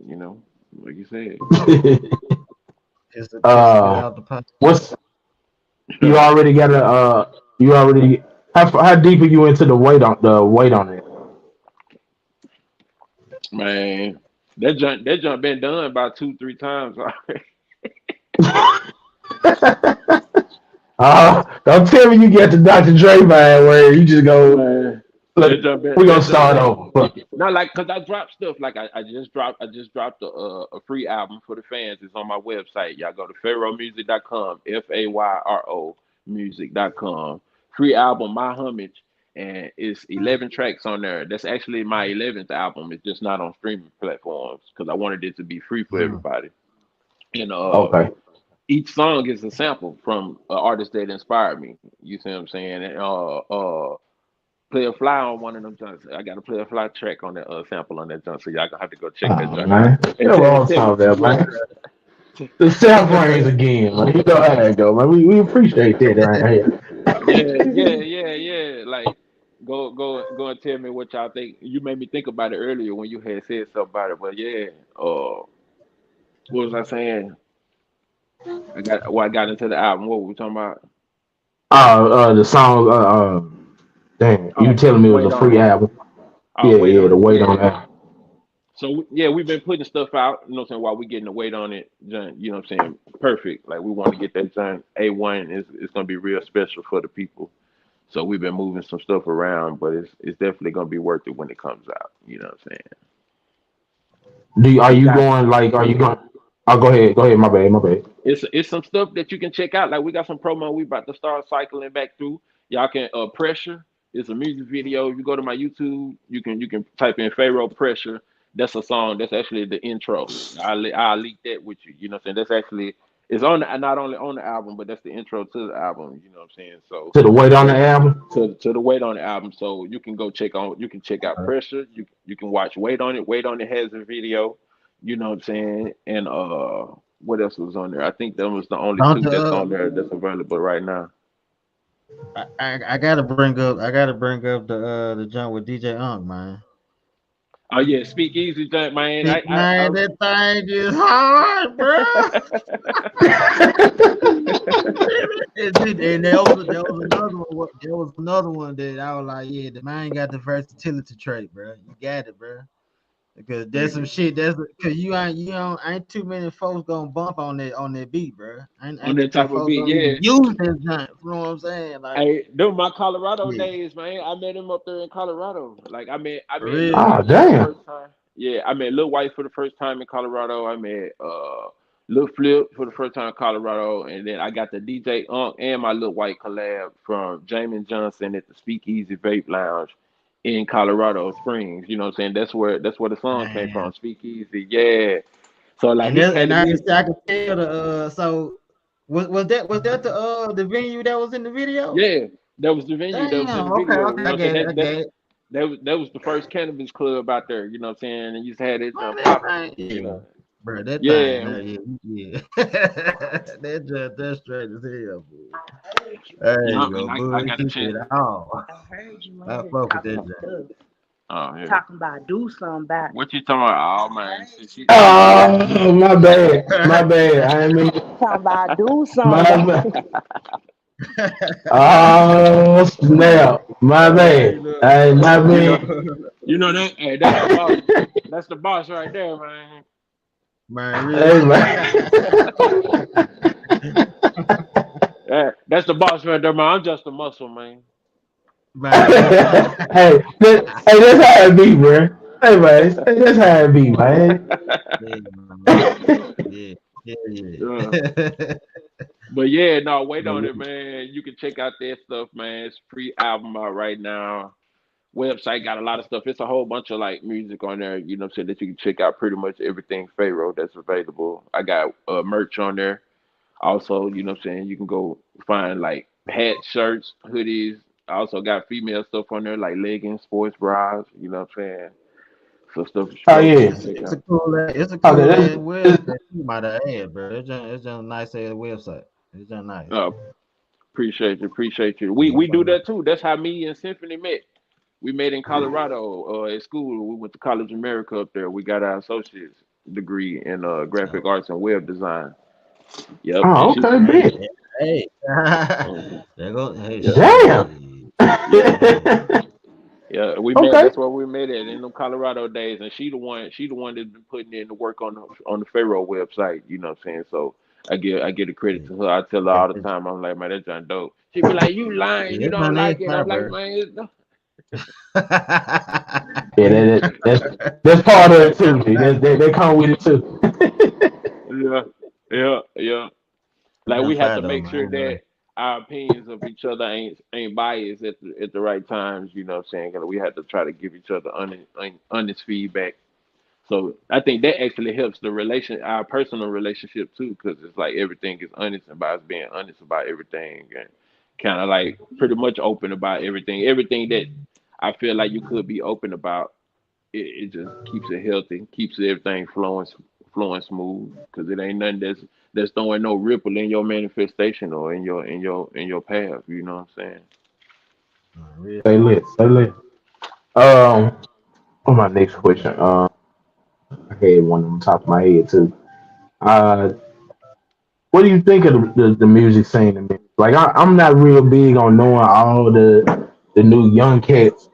you know, like you said. It's a get uh, out the pot. what's you already got a you already how deep are you into the weight on it? Man, that jump been done about 2, 3 times already. Don't tell me you get the Dr. Dre man where you just go Man, look. We gonna that jump start been over. Fuck it. not like because I dropped stuff like I just dropped a free album for the fans. It's on my website. Y'all go to fayromusic.com, Fayro music.com. Free album, My Homage, and it's 11 tracks on there. That's actually my 11th album. It's just not on streaming platforms because I wanted it to be free for Mm. everybody. And Okay. each song is a sample from an artist that inspired me. You see what I'm saying? And play a fly on one of them joints. I got to play a fly track on that sample on that joint. So y'all gonna have to go check that Oh joint out man, and that's what I'm tell talking me, about, man. The South Rains again, man. You know how that go, man. We appreciate that right here. yeah. Like go and tell me what y'all think. You made me think about it earlier when you had said something about it. But yeah, what was I saying? I got into the album. What were we talking about? The song, damn, you Oh, telling me it was a wait on free it. album? Oh, Yeah, wait yeah, on the it. weight on Yeah. that. So yeah, we've been putting stuff out, you know what I'm saying, while we getting the weight on it, you know what I'm saying, perfect. Like we want to get that done. A1 is it's gonna be real special for the people. So we've been moving some stuff around, but it's definitely gonna be worth it when it comes out. You know what I'm saying? Are We you got going like? Are you going? Oh, go ahead. My bad, my bad. it's some stuff that you can check out. Like we got some promo we about to start cycling back through. Y'all can pressure. It's a music video. If you go to my YouTube, you can type in Fayro Pressure. That's a song. That's actually the intro. I'll leak that with you. You know what I'm saying? That's actually it's on not only on the album, but that's the intro to the album. You know what I'm saying? So To the weight on the that album. to the Wait on the album. So you can go you can check out Pressure. You can watch Wait on It. Wait on It has a video. You know what I'm saying? And what else was on there? I think that was the only Don't two that's the on there that's available right now. I gotta bring up the jump with DJ Unk, man. Oh yeah, Speak Easy Junk, man. Man, that thing is hard, bro. And there was another one. There was another one that I was like, yeah, the man got the versatility trait, bro. You got it, bro. Because there's some shit that's because you don't ain't too many folks gonna bump on that beat, bro. On Ain't too that many type of folks beat, gonna yeah. even use this junk. You know what I'm saying? Like, Hey, them my Colorado yeah, days, man. I met him up there in Colorado. Like I for met Lil real. Ah, White for the damn. first time. Yeah, I met Lil White for the first time in Colorado. I met Lil Flip for the first time in Colorado, and then I got the DJ Unk and my Lil White collab from Jamin Johnson at the Speakeasy Vape Lounge in Colorado Springs. You know what I'm saying? That's where the song came Man. from, Speakeasy. Yeah. So like And he that, came and to me. I can tell the so was that the venue that was in the video? Yeah, that was the venue that was in Damn. the Okay. video. Okay. You I know what I'm saying? get it. I get it. That was the first cannabis club out there. You know what I'm saying? And you just had it Man, that popping. thing, You yeah, know? bro, that thing, Yeah, yeah. That just that's straight as hell, boy. There yeah. you And go, I got a bullshit chance. it all. I heard you on I here fuck with that talking junk. stuff, Oh yeah. talking about do something about it. What you talking about? Oh man, she been on. Oh, my bad, my bad. I ain't mean Talking about do something my about it. bad. Oh snap, my Hey, bad. look. I my You know, bad. you know that. Hey, that's the boss. That's the boss right there, man. Man, real Hey shit. man. Yeah, that's the boss right there, man. I'm just a muscle, man. Man, that thing. Hey, that's how it be, bro. Hey man, that's how it be, man. Yeah, man. Yeah, Yeah. yeah. But yeah, no, wait But on yeah. it, man. You can check out that stuff, man. It's free album out right now. Website got a lot of stuff. It's a whole bunch of like music on there, you know what I'm saying, that you can check out pretty much everything Pharaoh that's available. I got merch on there. Also, you know what I'm saying, you can go find like hats, shirts, hoodies. I also got female stuff on there like leggings, sports bras, you know what I'm saying? So stuff Oh stuff yeah. should take It's out. a it's a Okay, cool ass that's website you might have had, bro. It's just a nice ass website. It's just nice. Uh, appreciate you, appreciate you. Yeah. We do that too. That's how me and Symphony met. We met in Colorado at school. We went to College of America up there. We got our associate's degree in graphic arts and web design. Yep, and oh she, okay, Hey, big. hey. mhm. There go hey Damn. shit. Yeah, Hey. yeah. We met. Okay. That's where we met at in the Colorado days. And she the one. She the one that's been putting in the work on the Fayro website. You know what I'm saying? So I give the credit to her. I tell her all the time. I'm like, man, that's John dope. She be like, you lying? You It's don't not like that it? fire, I'm like, bro. man, Yeah, that's part of it too. G. They come with it too. yeah, yeah, yeah. It's Like not we have fire to though, make man. I sure ain't gonna that our opinions of each other ain't biased at the right times. You know what I'm saying? 'Cause we have to try to give each other honest feedback. So I think that actually helps our personal relationship too, because it's like everything is honest and by us being honest about everything and kind of like pretty much open about everything. Everything that I feel like you could be open about, it just keeps it healthy, keeps everything flowing smooth, because it ain't nothing that's throwing no ripple in your manifestation or in your path. You know what I'm saying? real Say lit, say lit. Um, for my next question, I had one on the top of my head too. Uh, what do you think of the music scene? In Memphis? Like, I'm not real big on knowing all the new young cats.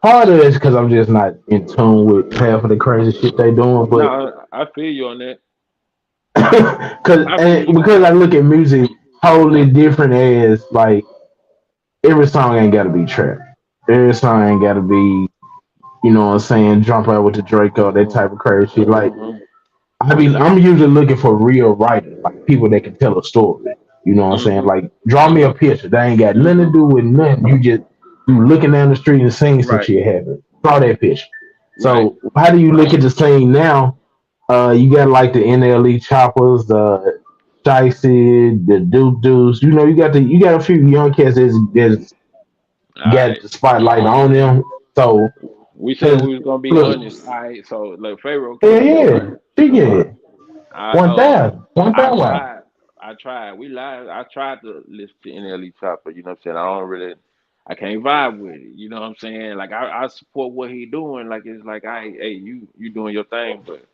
Part of it's because I'm just not in tune with half of the crazy shit they doing, but No, I feel you on that. I feel you on because I that. look at music totally different as like every song ain't gotta be trap. Every song ain't gotta be, you know what I'm saying, jump out with the Draco, that Hmm. type of crazy shit. Like Hmm. I'm usually looking for real writers, like people that can tell a story. You know what I'm saying? Hmm. Like draw me a picture. That ain't got nothing to Hmm. do with nothing. You looking down the street and seeing some Right. shit happen. Draw that picture. Right. So how do you look at the scene now? You got like the NLE choppers, the Dicey, the Duke Deuce. You know, you got a few young cats that's All got right. the spotlight on them. So, We said cause we was gonna be look, honest. All right. So like Pharaoh yeah, coming in, right? yeah, she get it. I 1,000, I 1,000. tried. I tried. We live. I tried to listen to NLE Chopper. You know what I'm saying? I don't really. I can't vibe with it. You know what I'm saying? Like I support what he doing. Like it's like hey you doing your thing, but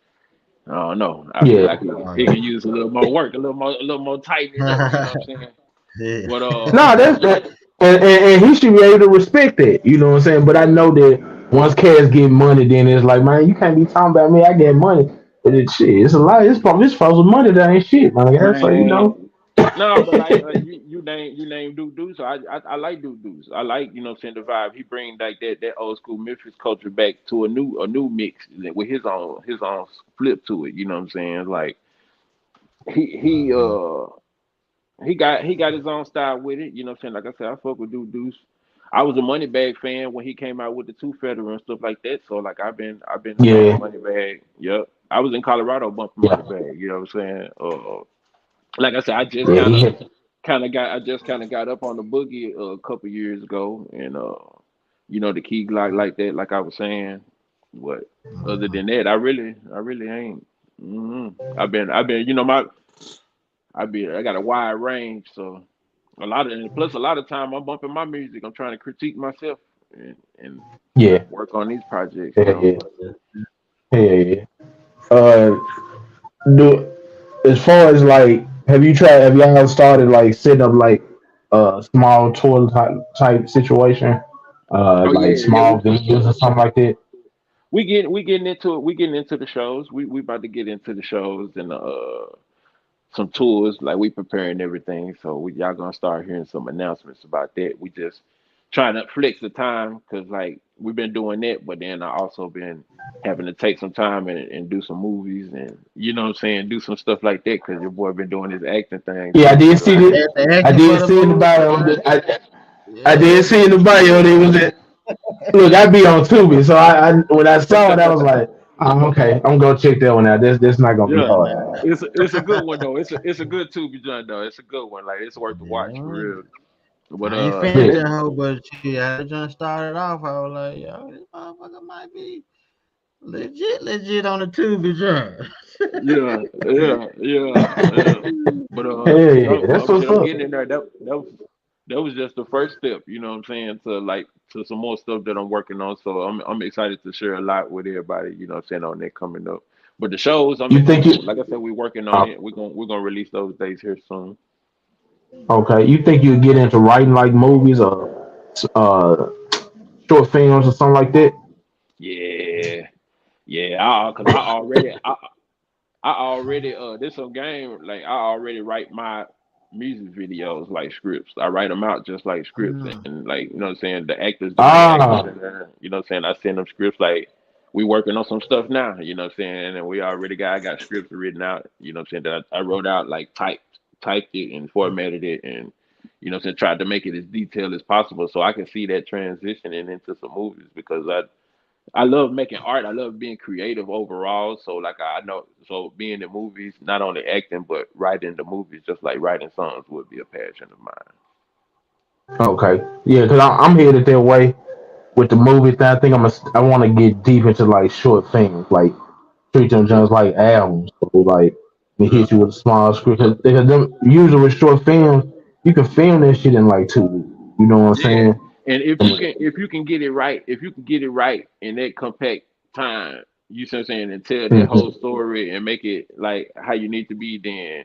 I don't know. I feel Yeah. like he could use a little more work, a little more tightening up. You know what I'm saying? yeah. But No, that's that, and he should be able to respect that. You know what I'm saying? But I know that once cats get money, then it's like, man, you can't be talking about me. I get money, but it's shit. It's a lot. It's supposed to money that ain't shit, man. So you man, know, no, but like you name Duke Deuce. So I like Duke Deuce. I like you know what I'm saying the vibe. He bring like that old school Memphis culture back to a new mix with his own flip to it. You know what I'm saying? Like he he got his own style with it. You know what I'm saying? Like I said, I fuck with Duke Deuce. I was a Moneybag fan when he came out with the Two Federal and stuff like that. So like I've been bumping yeah, Moneybag. Yep. I was in Colorado bumping yeah, Moneybag. You know what I'm saying? Like I said, yeah. He hit. I just kind of got up on the boogie a couple years ago, and the key Glock like that, like I was saying. But other than that, I really ain't. I've been, I got a wide range, so and plus a lot of time I'm bumping my music. I'm trying to critique myself and Yeah, work on these projects. yeah, yeah, yeah, yeah. Uh, do as far as like, have y'all started like setting up like a small tour type situation, Oh like yeah, yeah. small venues or something like that? We getting into it. We getting into the shows. We about to get into the shows and some tours. Like we preparing everything. So y'all gonna start hearing some announcements about that. We just trying to flex the time because like we've been doing that, but then I also been having to take some time and do some movies and you know what I'm saying, do some stuff like that because your boy been doing his acting thing Yeah, I too. did So see I the, had to I acting for did the see in the movie, bio. man. I Yeah, did see in the bio. There was that. Look, I be on Tubi, so I when I saw it, I was like, oh, okay, I'm gonna check that one out. This not gonna be yeah, hard. man. it's a good one though. It's a good Tubi joint though. It's a good one. Like it's worth the watch for Yeah, real. But I ain't finished Yeah. that whole, but shit, I just started off. I was like, yo, this motherfucker might be legit on the Tubi joint. yeah, yeah. But Hell yeah. That's what's I'm up. getting in there. That was just the first step. You know what I'm saying? To like to some more stuff that I'm working on. So I'm excited to share a lot with everybody. You know what I'm saying, on that coming up. But the shows I'm You think you like I said, we're working on uh, it. We're gonna release those days here soon. okay? You think you get into writing like movies or short films or something like that? Yeah, yeah. Cause I already this some game like I already write my music videos like scripts. I write them out just like scripts Mm. and like you know what I'm saying the actors that be acting Ah, in there, you know what I'm saying I send them scripts like we working on some stuff now, you know what I'm saying, and we already got scripts written out, you know what I'm saying that I wrote out like typed it and formatted it and you know what I'm saying tried to make it as detailed as possible so I can see that transitioning into some movies because I love making art. I love being creative overall. So like I know, so being in movies, not only acting but writing the movies, just like writing songs, would be a passion of mine. okay. Yeah, because I'm headed that way with the movie thing. I think I want to get deep into like short things, like treat them just like albums. So like we Yeah, hit you with a small script. Because them usually with short films, you can film that shit in like 2 weeks. You know what I'm yeah. saying? And if you can get it right, if you can get it right in that compact time, you see what I'm saying, and tell that whole Mhm. story and make it like how you need to be, then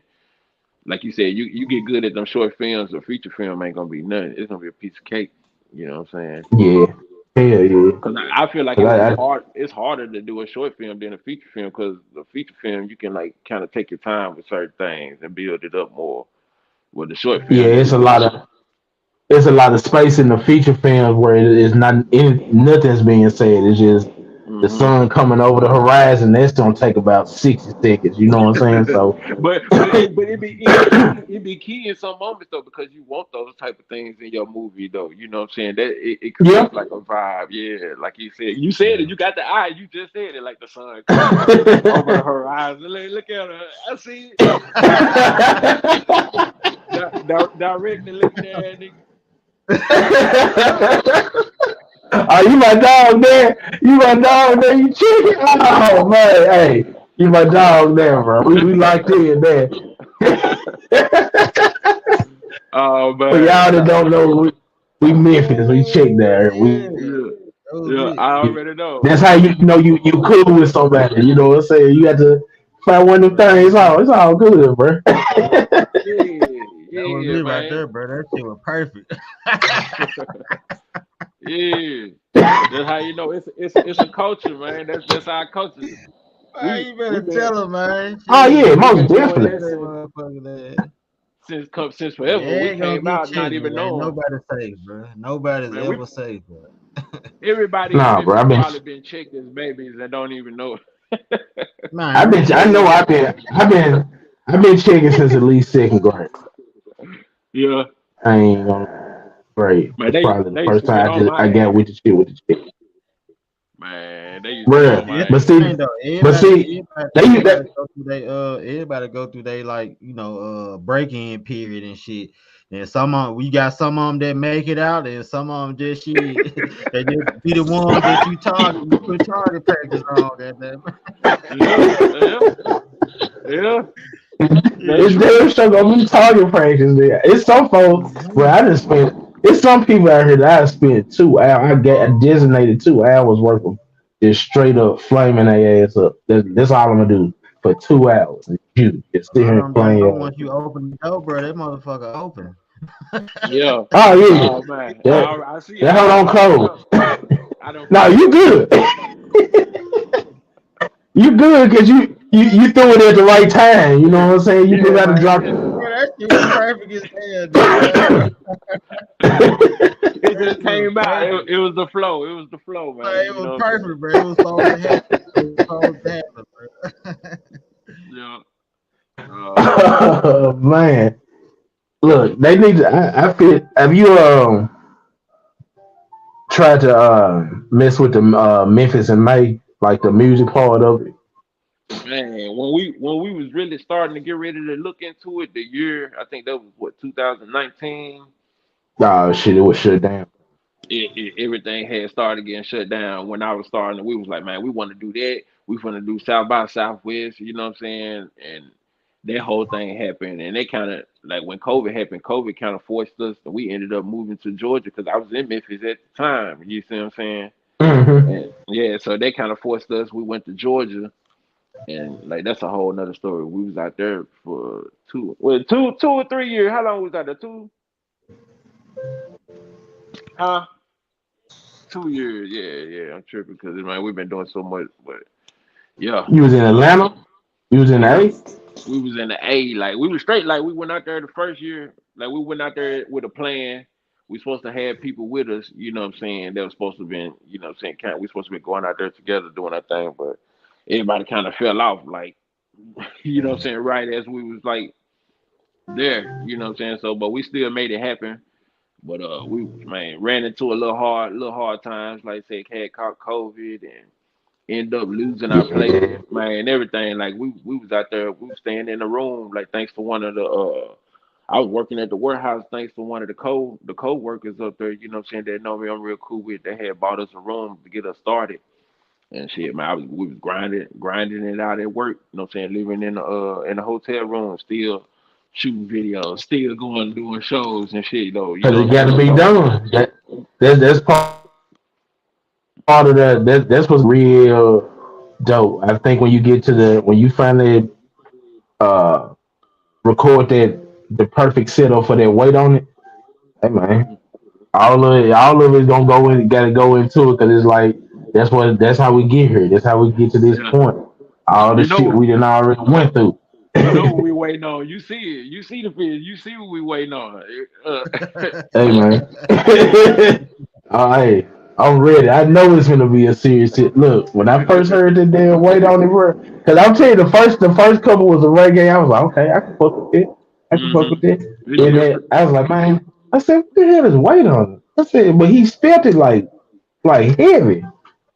like you said, you get good at them short films. A feature film ain't gonna be nothing. It's gonna be a piece of cake. You know what I'm saying? Yeah, hell yeah. Because I feel like 'Cause it's I hard. It's harder to do a short film than a feature film because the feature film you can like kind of take your time with certain things and build it up more. With the short yeah, film, you can just it's a lot of space in the feature films where it is not nothing's being said. It's just the hmm sun coming over the horizon. That's gonna take about 60 seconds. You know what I'm saying? So but it be key in some moments though because you want those type of things in your movie though. You know what I'm saying? That it yeah. creates like a vibe. Yeah, like you said. You said it. You got the eye. You just said it like the sun coming over the horizon. Look at her. I see it. Directly looking at her, nigga. Oh, you my dog there. You my dog there. You chicken. Oh man, hey, you my dog there, bro. We locked in there. Oh For man, y'all that don't know, we Memphis. We chick there. Yeah, yeah, yeah. OG. I already know. That's how you know you cool with somebody. You know what I'm saying? You got to find one of them things. Oh, it's all good, bro. Yeah, That was yeah, me right man. there, bro. That shit was perfect. Yeah, that's how you know it's a culture, man. That's our culture. Man, you We better been tell him, man. Oh Shit, yeah, we most been doing definitely. that that motherfucker there. since You forever. We ain't gonna came get out not checked, even but ain't knowing, nobody safe, bro. Nobody's man. We ever safe, bro. everybody in Nah, bro. Memphis probably been checked as babies and don't even know it. Man, real I know shit. I've been checking since at least second grade. Yeah, I ain't gonna grade. man. That's probably the They used first to get time on I my got ass, with the shit with the chick. man. They used to get on Bruh. Yeah, my But ass. see thing though. but see they Everybody that go through everybody go through they like break-in period and shit. And some of we got some of them that make it out, and some of them just shit. They just be the ones that you target. You put target practice on, goddamn. Yeah, yeah, yeah. That's it's true. damn sure gonna be target practice there. It's some folks where Mhm. I just spent it's some people out here that I spent 2 hours I designated 2 hours worth of just straight up flaming their ass up. That's all I'm gonna do for 2 hours. You just A sit lot here of and them don't flame know your ass. once you open the door, bro. That motherfucker open. Yeah. Oh Oh yeah. man, That I see. that I hold done on fucked one up. close. I done No, fucked you one up. good. You good because you threw it at the right time. You know what I'm saying? You just Yeah, got to man. drop. Bro, that shit was perfect as hell, nigga. It That just shit was came out. perfect. It was the flow. It was the flow, man. It You was know what I'm saying? perfect, bro. It was supposed to happen. It was supposed to happen, bro. Yeah. Oh man. Oh man, look, they need to. I feel. Have you tried to mess with the Memphis and May, like the music part of it? Man, when we was really starting to get ready to look into it, the year I think that was what 2019. Oh shit, it was shut down. Everything had started getting shut down when I was starting. We was like, man, we want to do that. We want to do South by Southwest. You know what I'm saying? And that whole thing happened, and they kind of like when COVID happened. COVID kind of forced us, and we ended up moving to Georgia because I was in Memphis at the time. You see what I'm saying? Hmm. And yeah, so they kind of forced us. We went to Georgia, and like that's a whole nother story. We was out there for two or 3 years. How long was I there? Huh? 2 years. Yeah, yeah. I'm tripping because man, we've been doing so much, but yeah, You was in Atlanta. You was in yeah. A. We was in the A. Like we was straight. Like we went out there the first year. Like we went out there with a plan. We supposed to have people with us. You know what I'm saying? That was supposed to be. You know what I'm saying? We supposed to be going out there together doing our thing, but everybody kind of fell off. Like you know what I'm saying? Right as we was like there. You know what I'm saying? So, but we still made it happen. But we man ran into a little hard times. Like I said, had caught COVID and end up losing our place, Yeah. man, and everything. Like we was out there, we was staying in the room, like thanks to one of the I was working at the warehouse thanks to one of the co workers up there, you know what I'm saying, that know me I'm real cool with. They had bought us a room to get us started. And shit, man, we was grinding it out at work, you know what I'm saying, living in the hotel room, still shooting videos, still going doing shows and shit, though, you Cause know it what I'm got to saying? be So done. That's part of that. That's what's real dope. I think when you get to when you finally uh record the perfect setup for that weight on it, hey man, mhm. all of it gonna go in. Got to go into it because it's like that's how we get here. That's how we get to this Yeah. point. All the You shit know we done already went through. You know what Hey we waiting on. You see it. You see the fish. You see what we waiting on. man. All right. I'm ready. I know it's gonna be a serious hit. Look, when I first heard the damn weight on it, because I'll tell you, the first couple was a reggae. I was like, okay, I can fuck with it. I can fuck hmm with it. It's And then different. I was like, man, I said, what the hell is weight on it? I said, but he spelled it like heavy.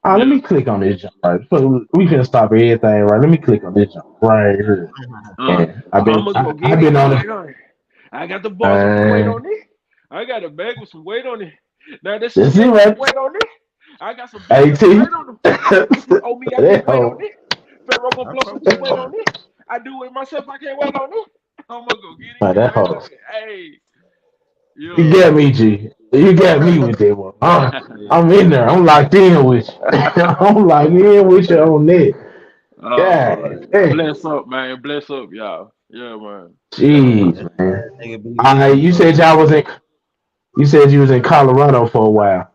Let Yeah. me click on this jump right. So we can stop everything right. Let me click on this jump right here. And I'm gonna go get I've it. been on it. Wait on it. I got the bars with some weight Uh, on it. I got a bag with some weight on it. Now that that's shit it got some right. weight on it. I got some beef with some AT. weight on them. If you owe me, I can't That wait on hoe. it. Fayro gonna I blow some fuck some with weight that. on it. I do it myself. I can't wait on it. I'm gonna go get it. Man, Can't that wait hoe. on it. Hey, You yo. got me, G. You got me with that one. Yeah. I'm in there. I'm locked in with you. I'm locked in with you on that. Oh, God, hey, bless up, man. Bless up, y'all. Yeah, man. jeez, That man. nigga be hitting You though. said y'all was in. You said you was in Colorado for a while.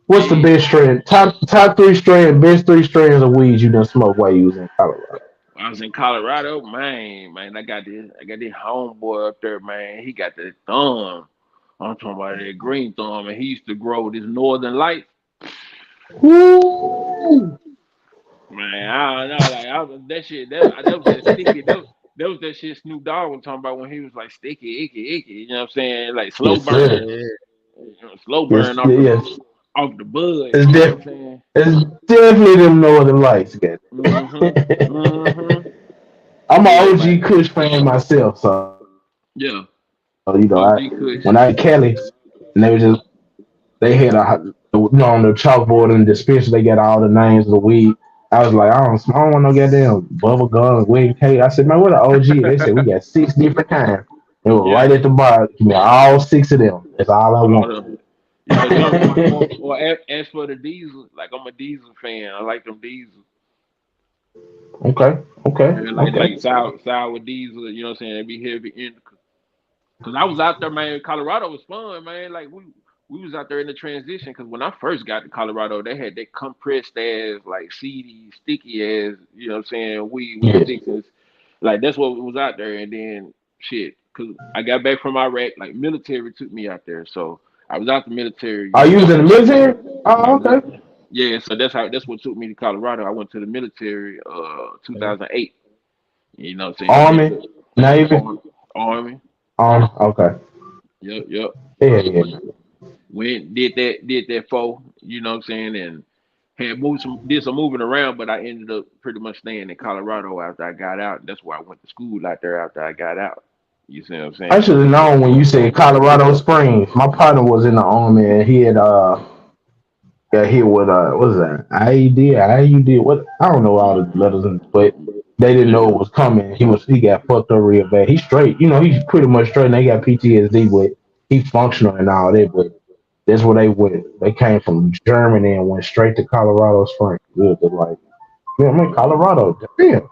What's the Yeah, best strand? Top three strand, best three strands of weed you done smoked while you was in Colorado. I was in Colorado, man. I got this homeboy up there, man. He got that thumb. I'm talking about that green thumb, and he used to grow this Northern Light. Woo! Man, I don't know, like that shit. That was that sticky. That was that shit Snoop Dogg was talking about when he was like sticky, icky. You know what I'm saying? Like slow Yes, burn, sir. Yeah. slow Yes, burn yes. off the bud. It's You know what I'm def- saying? it's definitely them Northern Lights, guys. Mm-hmm. Mm-hmm. I'm an Yeah, OG man. Kush fan myself, so Yeah. OG when I Kush. in Cali, and they had on the chalkboard in the dispenser they got all the names of the weed. I was like, I don't want no goddamn bubble gum, weed cake. I said, man, what an OG? They said we got six different kinds. They were right Yeah. at the bottom. Give me all six of them. That's all I All want. of it. Yeah, yeah. As for the diesel, like I'm a diesel fan. I like them diesel. Okay, okay, Yeah, like okay. sour diesel. You know what I'm saying? They be heavy indica. Cause I was out there, man. Colorado was fun, man. Like we was out there in the transition. Cause when I first got to Colorado, they had that compressed ass, like seedy, sticky ass. You know what I'm saying? Weed with Yes. sticks. Like that's what was out there. And then shit, cause I got back from Iraq. Like military took me out there, so I was out the military. You Are know you what was I'm in the saying? military? I Oh, was out. okay. Yeah, so that's what took me to Colorado. I went to the military, 2008. You know what I'm saying? Army, Ended up Navy, army. Okay. Yep, yep. Yeah, yeah. Went did that for, you know what I'm saying, and had moved did some moving around, but I ended up pretty much staying in Colorado after I got out. That's why I went to school out there after I got out. You see what I'm I saying? should have known when you said Colorado Springs. My partner was in the army and he had got hit with what's that? IED, IUD, what I don't know all the letters but they didn't know Yeah. it was coming. He got fucked up real bad. He's straight. He's pretty much straight and they got PTSD, but he's functional and all that, but that's where they went. They came from Germany and went straight to Colorado Springs. Good. They're like, yeah, I'm in Colorado. Damn.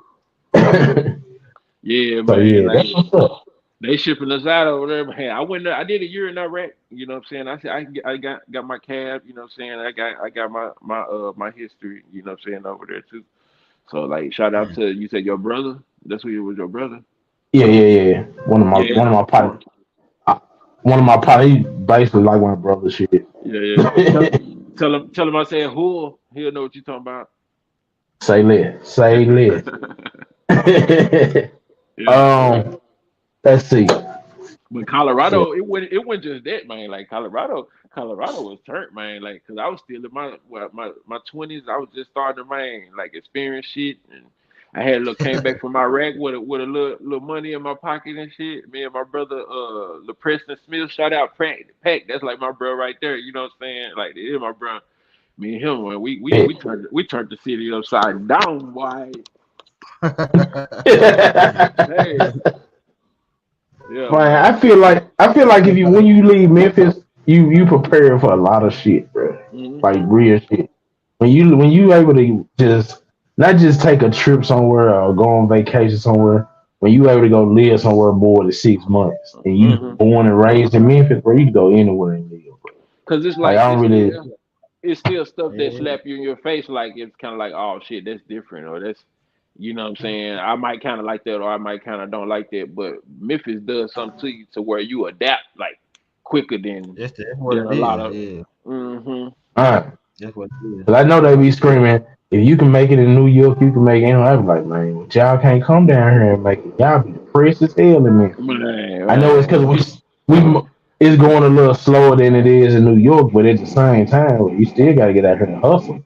Yeah, So man. yeah, Like that's what's up. they shipping us out over there. Man, I went. I did a year in Iraq. You know what I'm saying? I said I got my cab. You know what I'm saying? I got my history. You know what I'm saying over there too. So like shout out Man, to you said your brother. That's who was your brother. Yeah. One of my Yeah. one of my partners. One of my partners, he basically like my brother shit. Yeah. Tell him I said who. He'll know what you talking about. Say less. Say less. Yeah. um, let's see. But Yeah. Colorado, it went just that, man. Like Colorado was turned, man. Like, cause I was still in my 20s. I was just starting to, man, like experience shit, and I had a little came back from Iraq with a little money in my pocket and shit. Me and my brother, the Preston Smith, shout out Pack. That's like my bro right there. You know what I'm saying? Like, it is my bro. Me and him, man, we turned the city upside down. Why? Hey, yeah, Man, man. I feel like if you when you leave Memphis, you prepare for a lot of shit, bro. Like Hmm. real shit. When you able to just not just take a trip somewhere or go on vacation somewhere, when you able to go live somewhere more than 6 months and you Hmm. born and raised in Memphis, bro, you can go anywhere and live, bro. Cause it's Like like I don't really it's still stuff that yeah, slap you in your face. Like it's kind of like, oh shit, that's different, or that's, you know what I'm saying. I might kind of like that, or I might kind of don't like that. But Memphis does something to you to where you adapt like quicker than that's what than it a lot is. of. Yeah, Hmm. that's what it is. cause I know they be screaming, if you can make it in New York, you can make it anywhere. I be like, man, but y'all can't come down here and make it. Y'all be depressed as hell in Memphis. I know it's because Man. we it's going a little slower than it is in New York, but at the same time, you still got to get out here and hustle.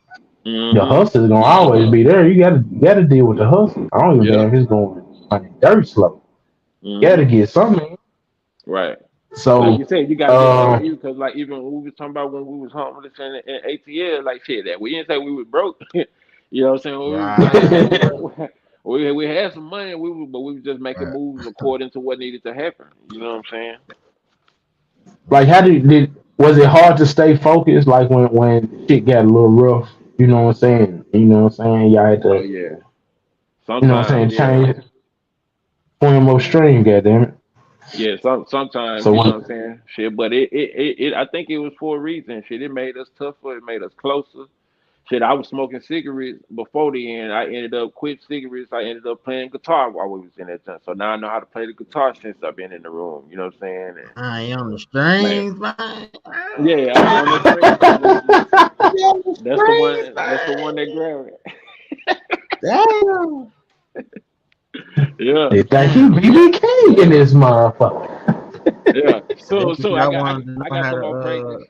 The Hmm. hustle is gonna always be there. You gotta deal with the hustle. I don't give a Yeah. damn if it's going like dirt slow. You gotta Hmm. get something. Right. Like you So, said, you got to get uh, something because, like, even when we was talking about when we was homeless in ATL, like shit, that we didn't say we was broke. You know what I'm saying? What we were Right. saying, like, we had some money, but we were just making Right. moves according to what needed to happen. You know what I'm saying? like, how did was it hard to stay focused? Like when shit got a little rough. You know what I'm saying? You know what I'm saying? Y'all had Oh to. yeah. You know what Sometimes, I'm saying? yeah, Change swim upstream. Goddamn it. yeah. Sometimes, So you know when what I'm saying? Shit, but it I think it was for a reason. Shit, it made us tougher. It made us closer. Shit, I was smoking cigarettes before the end. I ended up quit cigarettes. I ended up playing guitar while we was in that time. So now I know how to play the guitar since I've been in the room. You know what I'm saying? And I ain't on the man, strings, man. yeah, on the string. Yeah, on the That's the strings, one. That's the one man. that grabbed it. Damn. Yeah, they think he Damn. BB King in this motherfucker. yeah. So Basically, so I I got I, wanted to know I got how some to more practice.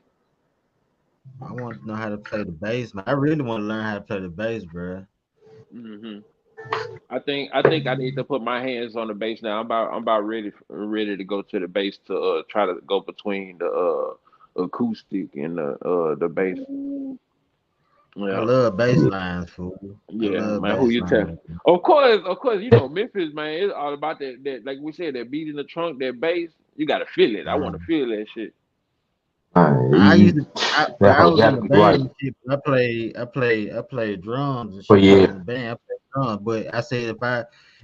I want to know how to play the bass, man. I really want to learn how to play the bass, bro. Hmm. I think I need to put my hands on the bass now. I'm about ready to go to the bass to try to go between the acoustic and the bass. I Yeah. love bass lines, fool. I Yeah, love man. Who bass you tell? lines. Of course. Memphis, man. It's all about that. Like we said, that beat in the trunk, that bass. You gotta feel it. I want to Um, feel that shit. I used to, but That I hoe was in gotta a be right. band and shit. I played drums and But shit. I was yeah, in a band. I played drums, but I said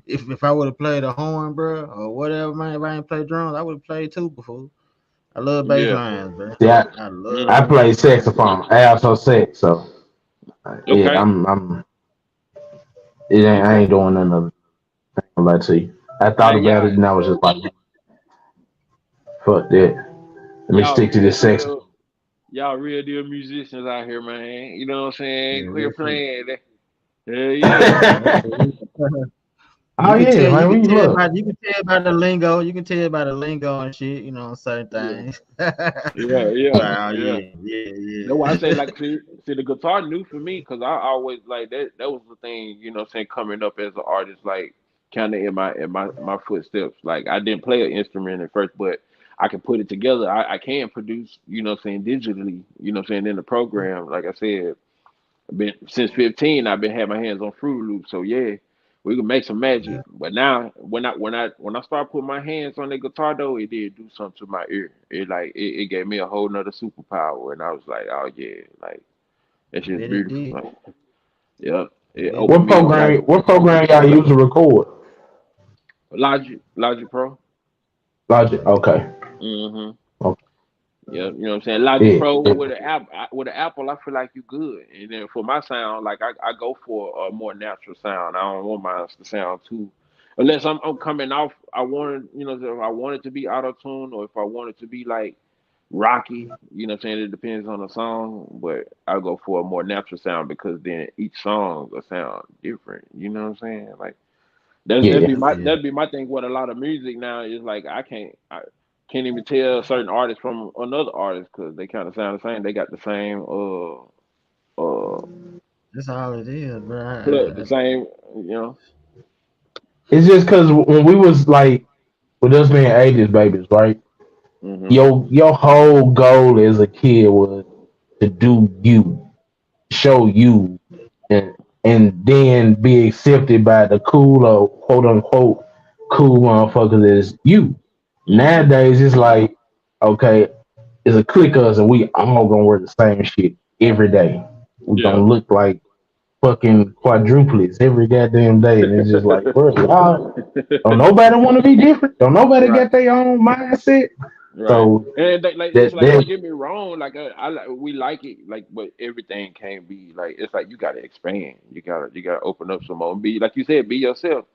if I would have played a horn, bro, or whatever, man, if I ain't played drums, I would have played two before. I love bass Yeah. lines, bro. see, I love I Hmm. bass play lines. saxophone. I also sax, so yeah, Okay. I'm. It ain't. I Okay. ain't doing nothing. Other. I ain't gonna lie to you. I thought Man, about it, y'all, and I was just like, fuck that. Let me y'all stick to real this saxophone. deal. Y'all real deal musicians out here, man. You know what I'm saying? Yeah, real Quit shit. playing. Hell yeah. Yeah, for real. Oh yeah, You man, can we tell look. by the lingo. You can tell by the lingo and shit. Certain Yeah. things. Yeah. But Yeah. oh Yeah. yeah, yeah, That's why I say, yeah. like, see the guitar new for me because I always like that. That was the thing, you know what I'm saying, coming up as an artist. Like, kind of in my footsteps. Like I didn't play an instrument at first, but I can put it together. I can produce, you know what I'm saying, digitally, you know what I'm saying, in the program. Like I said, I've been since 15, I've been having my hands on Fruit Loops. So yeah, we can make some magic. But now when I start putting my hands on the guitar though, it did do something to my ear. It gave me a whole nother superpower, and I was like, oh yeah, like that I shit's bet it beautiful. did. Like, yeah, I it bet it opened What me up did. like program? What program y'all use to record? Logic Pro. Logic. Okay. Hmm. Okay. Yeah, you know what I'm saying. Logic Yeah. Pro Yeah. with an app, with an Apple, I feel like you good. And then for my sound, like I go for a more natural sound. I don't want mine to sound too, unless I'm coming off. I want it, you know, if I want it to be auto tune or if I want it to be like rocky. You know what I'm saying. It depends on the song, but I go for a more natural sound because then each song will sound different. You know what I'm saying? Like Yeah. Yeah. that'd be my thing. What a lot of music now is like, I can't even tell certain artists from another artist because they kind of sound the same. They got the same That's all it is, bro. the same, you know. It's just because when we was like with us being '80s babies, right? Hmm. Your whole goal as a kid was to do you, show you, and then be accepted by the cool or quote unquote cool motherfuckers as you. Hmm. Nowadays, it's like, okay, it's a clique of us, and we all gonna wear the same shit every day. We Yeah. gonna look like fucking quadruplets every goddamn day, and it's just like, bro, y'all don't nobody want to be different. Don't nobody Right. get their own mindset. Right. So And like it's that like, don't that get me wrong, like we like it, like, but everything can't be like, it's like you gotta expand. You gotta open up some more and be like you said, be yourself.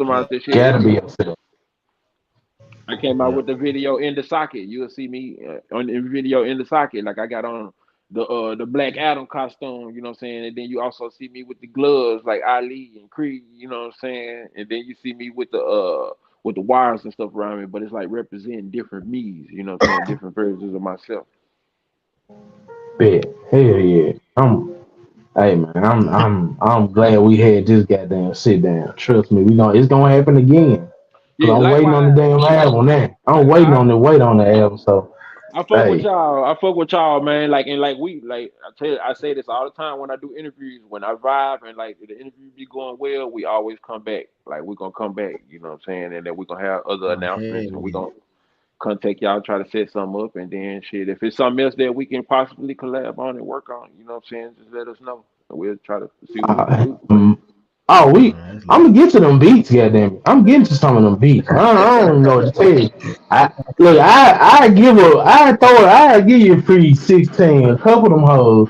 Yeah. Customize this shit. gotta be yourself. I came out Yeah. with the video in the socket. You'll see me on the video in the socket. Like I got on the Black Adam costume, you know what I'm saying? And then you also see me with the gloves like Ali and Creed, you know what I'm saying? And then you see me with the wires and stuff around me, but it's like representing different me's, you know what I'm saying? Different versions of myself. Bet. Hell yeah. Hey man, I'm glad we had this goddamn sit down. Trust me, we gonna it's gonna happen again. Cause Yeah, I'm waiting on the likewise. damn album now. I'm Like waiting on the wait on the album. So I fuck with hey, y'all. I fuck with y'all, man. Like, and like we like I tell you, I say this all the time when I do interviews. When I vibe and like the interview be going well, we always come back. Like we're gonna come back, you know what I'm saying? And then we're gonna have other Oh, hell announcements and we're yeah. gonna contact y'all, try to set something up, and then shit. If it's something else that we can possibly collab on and work on, you know what I'm saying? Just let us know. And we'll try to see what we can uh, do. mm, oh Oh, we that's I'm lit. gonna get to them beats, goddamn it. I'm getting to some of them beats. I don't even know what to tell you. I look, I give you a free 16, a couple of them hoes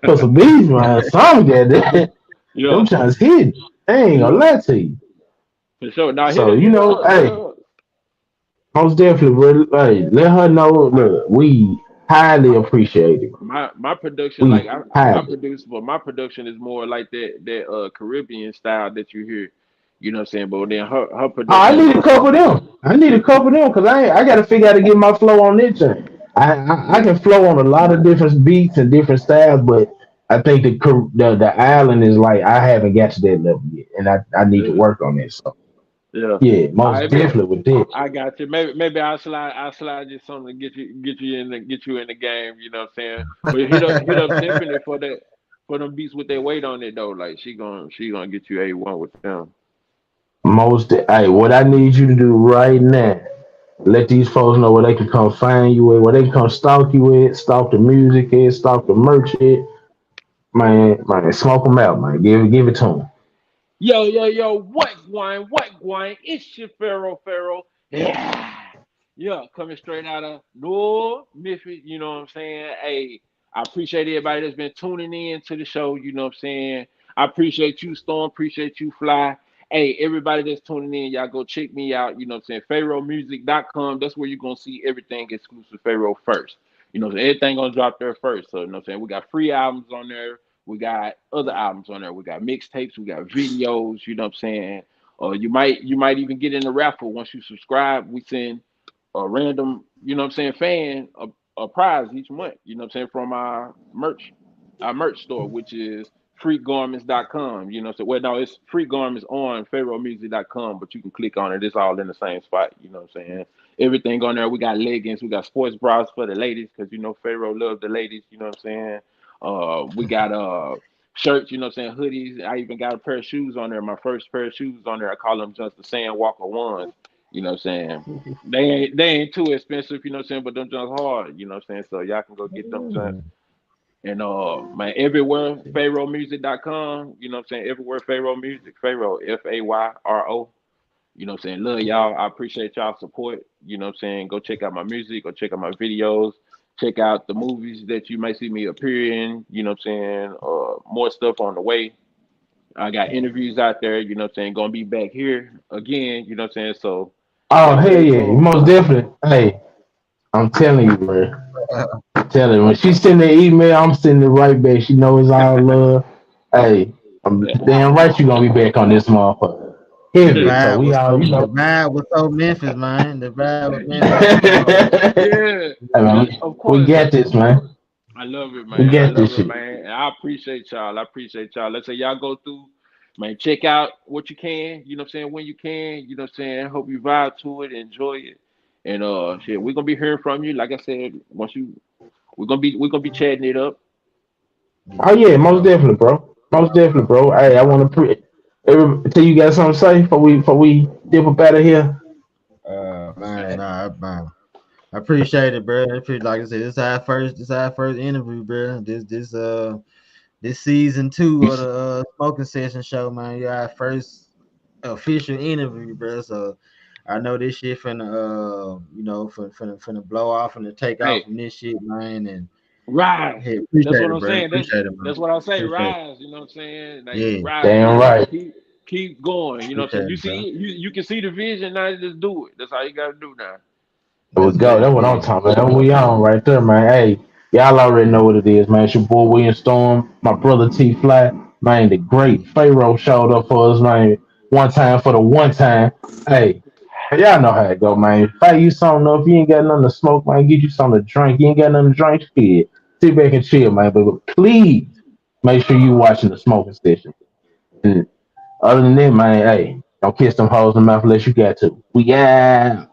for some beats, man. Some goddamn them Yeah, trying to hit. I ain't gonna yeah, lie to you. for sure. Now So you hit us know, up, hit hey, us up. most definitely, bro. Hey, let her know. Look, we highly appreciate it. My production, We like I highly. produce, but my production is more like that Caribbean style that you hear. You know what I'm saying? But then her Oh, I production is need a more couple of them. I need a couple of them because I got to figure out to get my flow on this thing. I yeah, can flow on a lot of different beats and different styles, but I think the island is like I haven't got to that level yet, and I need to yeah, work on this. So yeah. yeah, I most bet. definitely with this. I got you. Maybe I'll slide you something to get you in the game. You know what I'm saying? But hit up Symphony for that, for them beats with their weight on it though. Like she gonna get you A1 with them. Most hey, what I need you to do right now. Let these folks know where they can come find you at, where they can come stalk you at, stalk the music at, stalk the merch at. Man, smoke them out, man. Give it to them. Yo, what wine? It's your Fayro. Yeah. Yeah, coming straight out of North Memphis, you know what I'm saying? Hey, I appreciate everybody that's been tuning in to the show, you know what I'm saying? I appreciate you, Storm, appreciate you, Fly. Hey, everybody that's tuning in, y'all go check me out, you know what I'm saying? PharaohMusic.com. That's where you're gonna see everything exclusive Pharaoh first. You know what I'm saying? Everything gonna drop there first. So you know what I'm saying? We got free albums on there. We got other albums on there. We got mixtapes. We got videos. You know what I'm saying? Or you might even get in the raffle once you subscribe. We send a random, you know what I'm saying, fan a prize each month. You know what I'm saying, from our merch store, which is freakgarments.com. You know, so well, no, it's free garments on pharaohmusic.com, but you can click on it. It's all in the same spot. You know what I'm saying? Everything on there. We got leggings, we got sports bras for the ladies because you know Pharaoh loves the ladies. You know what I'm saying? We got shirts. You know what I'm saying? Hoodies. I even got a pair of shoes on there. My first pair of shoes on there. I call them just the Sandwalker ones. You know what I'm saying? They ain't too expensive. You know what I'm saying? But them just hard. You know what I'm saying? So y'all can go get them. And man, everywhere, pharaohmusic.com, you know what I'm saying? Everywhere Fayro Music, Fayro, Fayro. You know what I'm saying? Love y'all. I appreciate y'all support. You know what I'm saying? Go check out my music, go check out my videos, check out the movies that you may see me appear in, you know what I'm saying? More stuff on the way. I got interviews out there, you know what I'm saying? Gonna be back here again, you know what I'm saying? So Oh y'all hell stay yeah, tuned. most definitely. Hey, I'm telling you, bro. Tell her when she send the email, I'm sending it right back. She knows all love. Hey, I'm damn right you gonna be back on this motherfucker. The Heavy. So vibe we was all, so you the know. vibe was so Memphis, man. The vibe was Memphis. Yeah, Hey, man, of we course. got this, man. I love it, We man. I got love this it, shit. man. And I appreciate y'all. I appreciate y'all. Let's say y'all go through, man, check out what you can, you know what I'm saying, when you can, you know what I'm saying. Hope you vibe to it, enjoy it. And shit, we're gonna be hearing from you. Like I said, once you we're gonna be chatting it up. Oh Yeah, yeah, for most sure. definitely, bro. Most definitely, bro. Hey, I want to tell you guys something to say before we dip up out of here. Man, nah, man. I appreciate it, bro. I appreciate, like I said, this our first interview, bro. This season two You of the smoking session show, man. You our first official interview, bro. So I know this shit finna finna blow off and take off Hey, from this shit, man. And rise. hey, That's appreciate what it, I'm bro. saying. Appreciate it, man. That's what I say. Appreciate it. Rise. You know what I'm saying? Like Yeah, rise damn with it. right. Keep going. You know what I'm saying? appreciate You it, bro. see you can see the vision now. Just do it. That's all you gotta do now. There we That's go. it. That's what Yeah. I'm talking about. That's what we on right there, man. Hey, y'all already know what it is, man. It's your boy William Storm, my brother T Fly, man. The great Pharaoh showed up for us, man. One time for the one time. Hey, y'all know how it go, man. Fight you something up. If you ain't got nothing to smoke, man, get you something to drink. You ain't got nothing to drink, shit. Sit back and chill, man. But please make sure you watching the smoking session. And other than that, man, hey, don't kiss them hoes in the mouth unless you got to. We out.